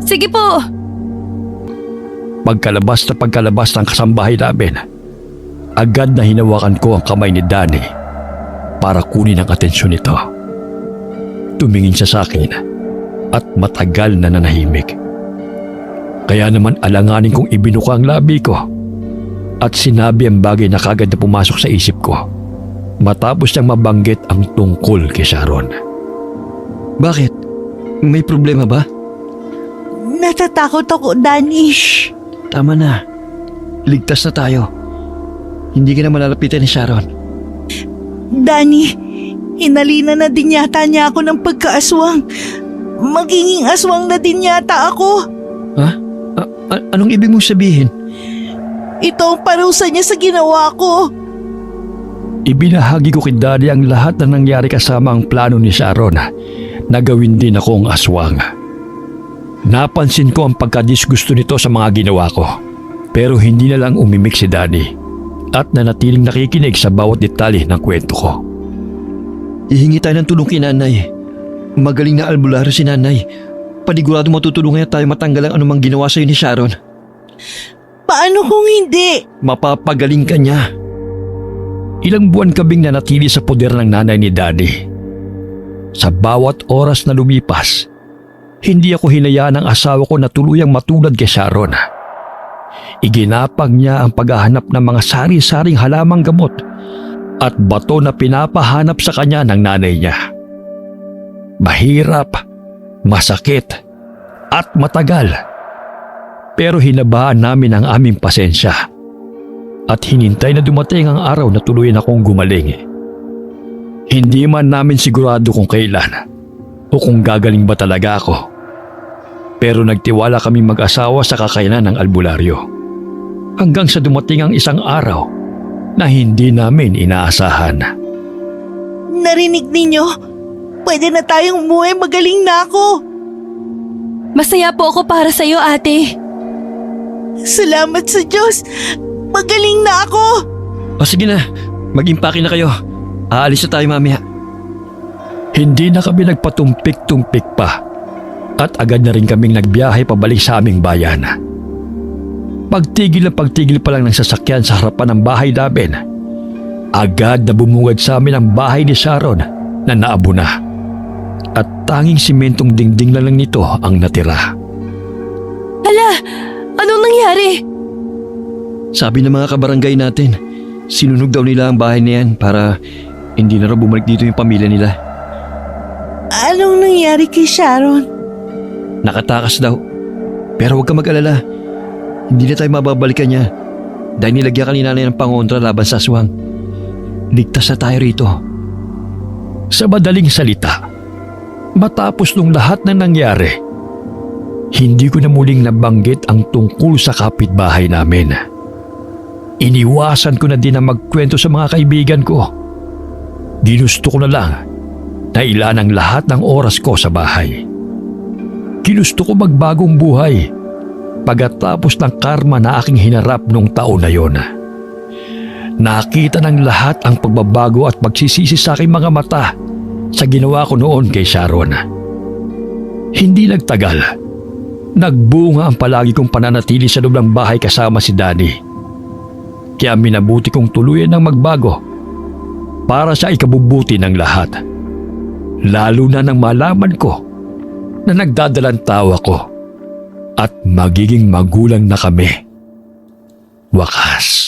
Sige po! Pagkalabas ng kasambahay namin, agad na hinawakan ko ang kamay ni Danny para kunin ang atensyon nito. Tumingin siya sa akin at matagal na nanahimik. Kaya naman alanganin kong ibinuka ang labi ko at sinabi ang bagay na kagad na pumasok sa isip ko matapos niyang mabanggit ang tungkol kay Sharon. Bakit? May problema ba? Natatakot ako, Danny. Tama na. Ligtas na tayo. Hindi ka na malalapitan ni Sharon. Danny, hinalina na din yata niya ako ng pagkaaswang. Magiging aswang na din yata ako. Ha? Anong ibig mong sabihin? Ito ang parusa niya sa ginawa ko. Ibinahagi ko kay Daddy ang lahat na nangyari kasama ang plano ni Sharon na gawin din akong aswang. Napansin ko ang pagkadisgusto nito sa mga ginawa ko, pero hindi na lang umimik si Daddy at nanatiling nakikinig sa bawat detalye ng kwento ko. Ihingi tayo ng tulong kay nanay. Magaling na albularyo si nanay. Panigurado matutulungan niya tayo matanggal ang anumang ginawa sa'yo ni Sharon. Paano kung hindi? Mapapagaling ka niya. Ilang buwan kaming nanatili sa poder ng nanay ni Daddy. Sa bawat oras na lumipas, hindi ako hinayaan ng asawa ko na tuluyang matulad kay Sharon. Iginapag niya ang paghahanap ng mga sari-saring halamang gamot at bato na pinapahanap sa kanya ng nanay niya. Mahirap, masakit, at matagal. Pero hinabaan namin ang aming pasensya at hinintay na dumating ang araw na tuluyan akong gumaling. Hindi man namin sigurado kung kailan o kung gagaling ba talaga ako. Pero nagtiwala kami mag-asawa sa kakayanan ng albularyo. Hanggang sa dumating ang isang araw na hindi namin inaasahan. Narinig ninyo? Pwede na tayong umuwi, magaling na ako. Masaya po ako para sa'yo, ate. Salamat sa Diyos. Magaling na ako. O sige na, mag-impake na kayo. Aalis na tayo mamaya. Hindi na kami nagpatumpik-tumpik pa at agad na rin kaming nagbiyahe pabalik sa aming bayan. Pagtigil pa lang ng sasakyan sa harapan ng bahay namin, agad na bumungad sa amin ang bahay ni Sharon na naabo na at tanging simentong dingding na lang nito ang natira. Hala, anong nangyari? Sabi ng mga kabarangay natin, sinunog daw nila ang bahay na yan para hindi na raw bumalik dito yung pamilya nila. Anong nangyari kay Sharon? Nakatakas daw. Pero huwag ka mag-alala. Hindi na tayo mababalikan niya dahil nilagyan ka ni nanay ng pangontra laban sa aswang. Ligtas na tayo rito. Sa madaling salita, matapos nung lahat na nangyari, hindi ko na muling nabanggit ang tungkol sa kapitbahay namin. Iniwasan ko na din na magkwento sa mga kaibigan ko. Ginusto ko na lang na ilan ang lahat ng oras ko sa bahay. Ginusto ko magbagong buhay pagkatapos ng karma na aking hinarap nung taon na yon. Nakita ng lahat ang pagbabago at pagsisisi sa aking mga mata sa ginawa ko noon kay Sharon. Hindi nagtagal, nagbunga ang palagi kong pananatili sa loob ng bahay kasama si Danny. Kaya minabuti kong tuluyan ng magbago para sa ikabubuti ng lahat. Lalo na nang malaman ko na nagdadalang tawa ko at magiging magulang na kami. Wakas.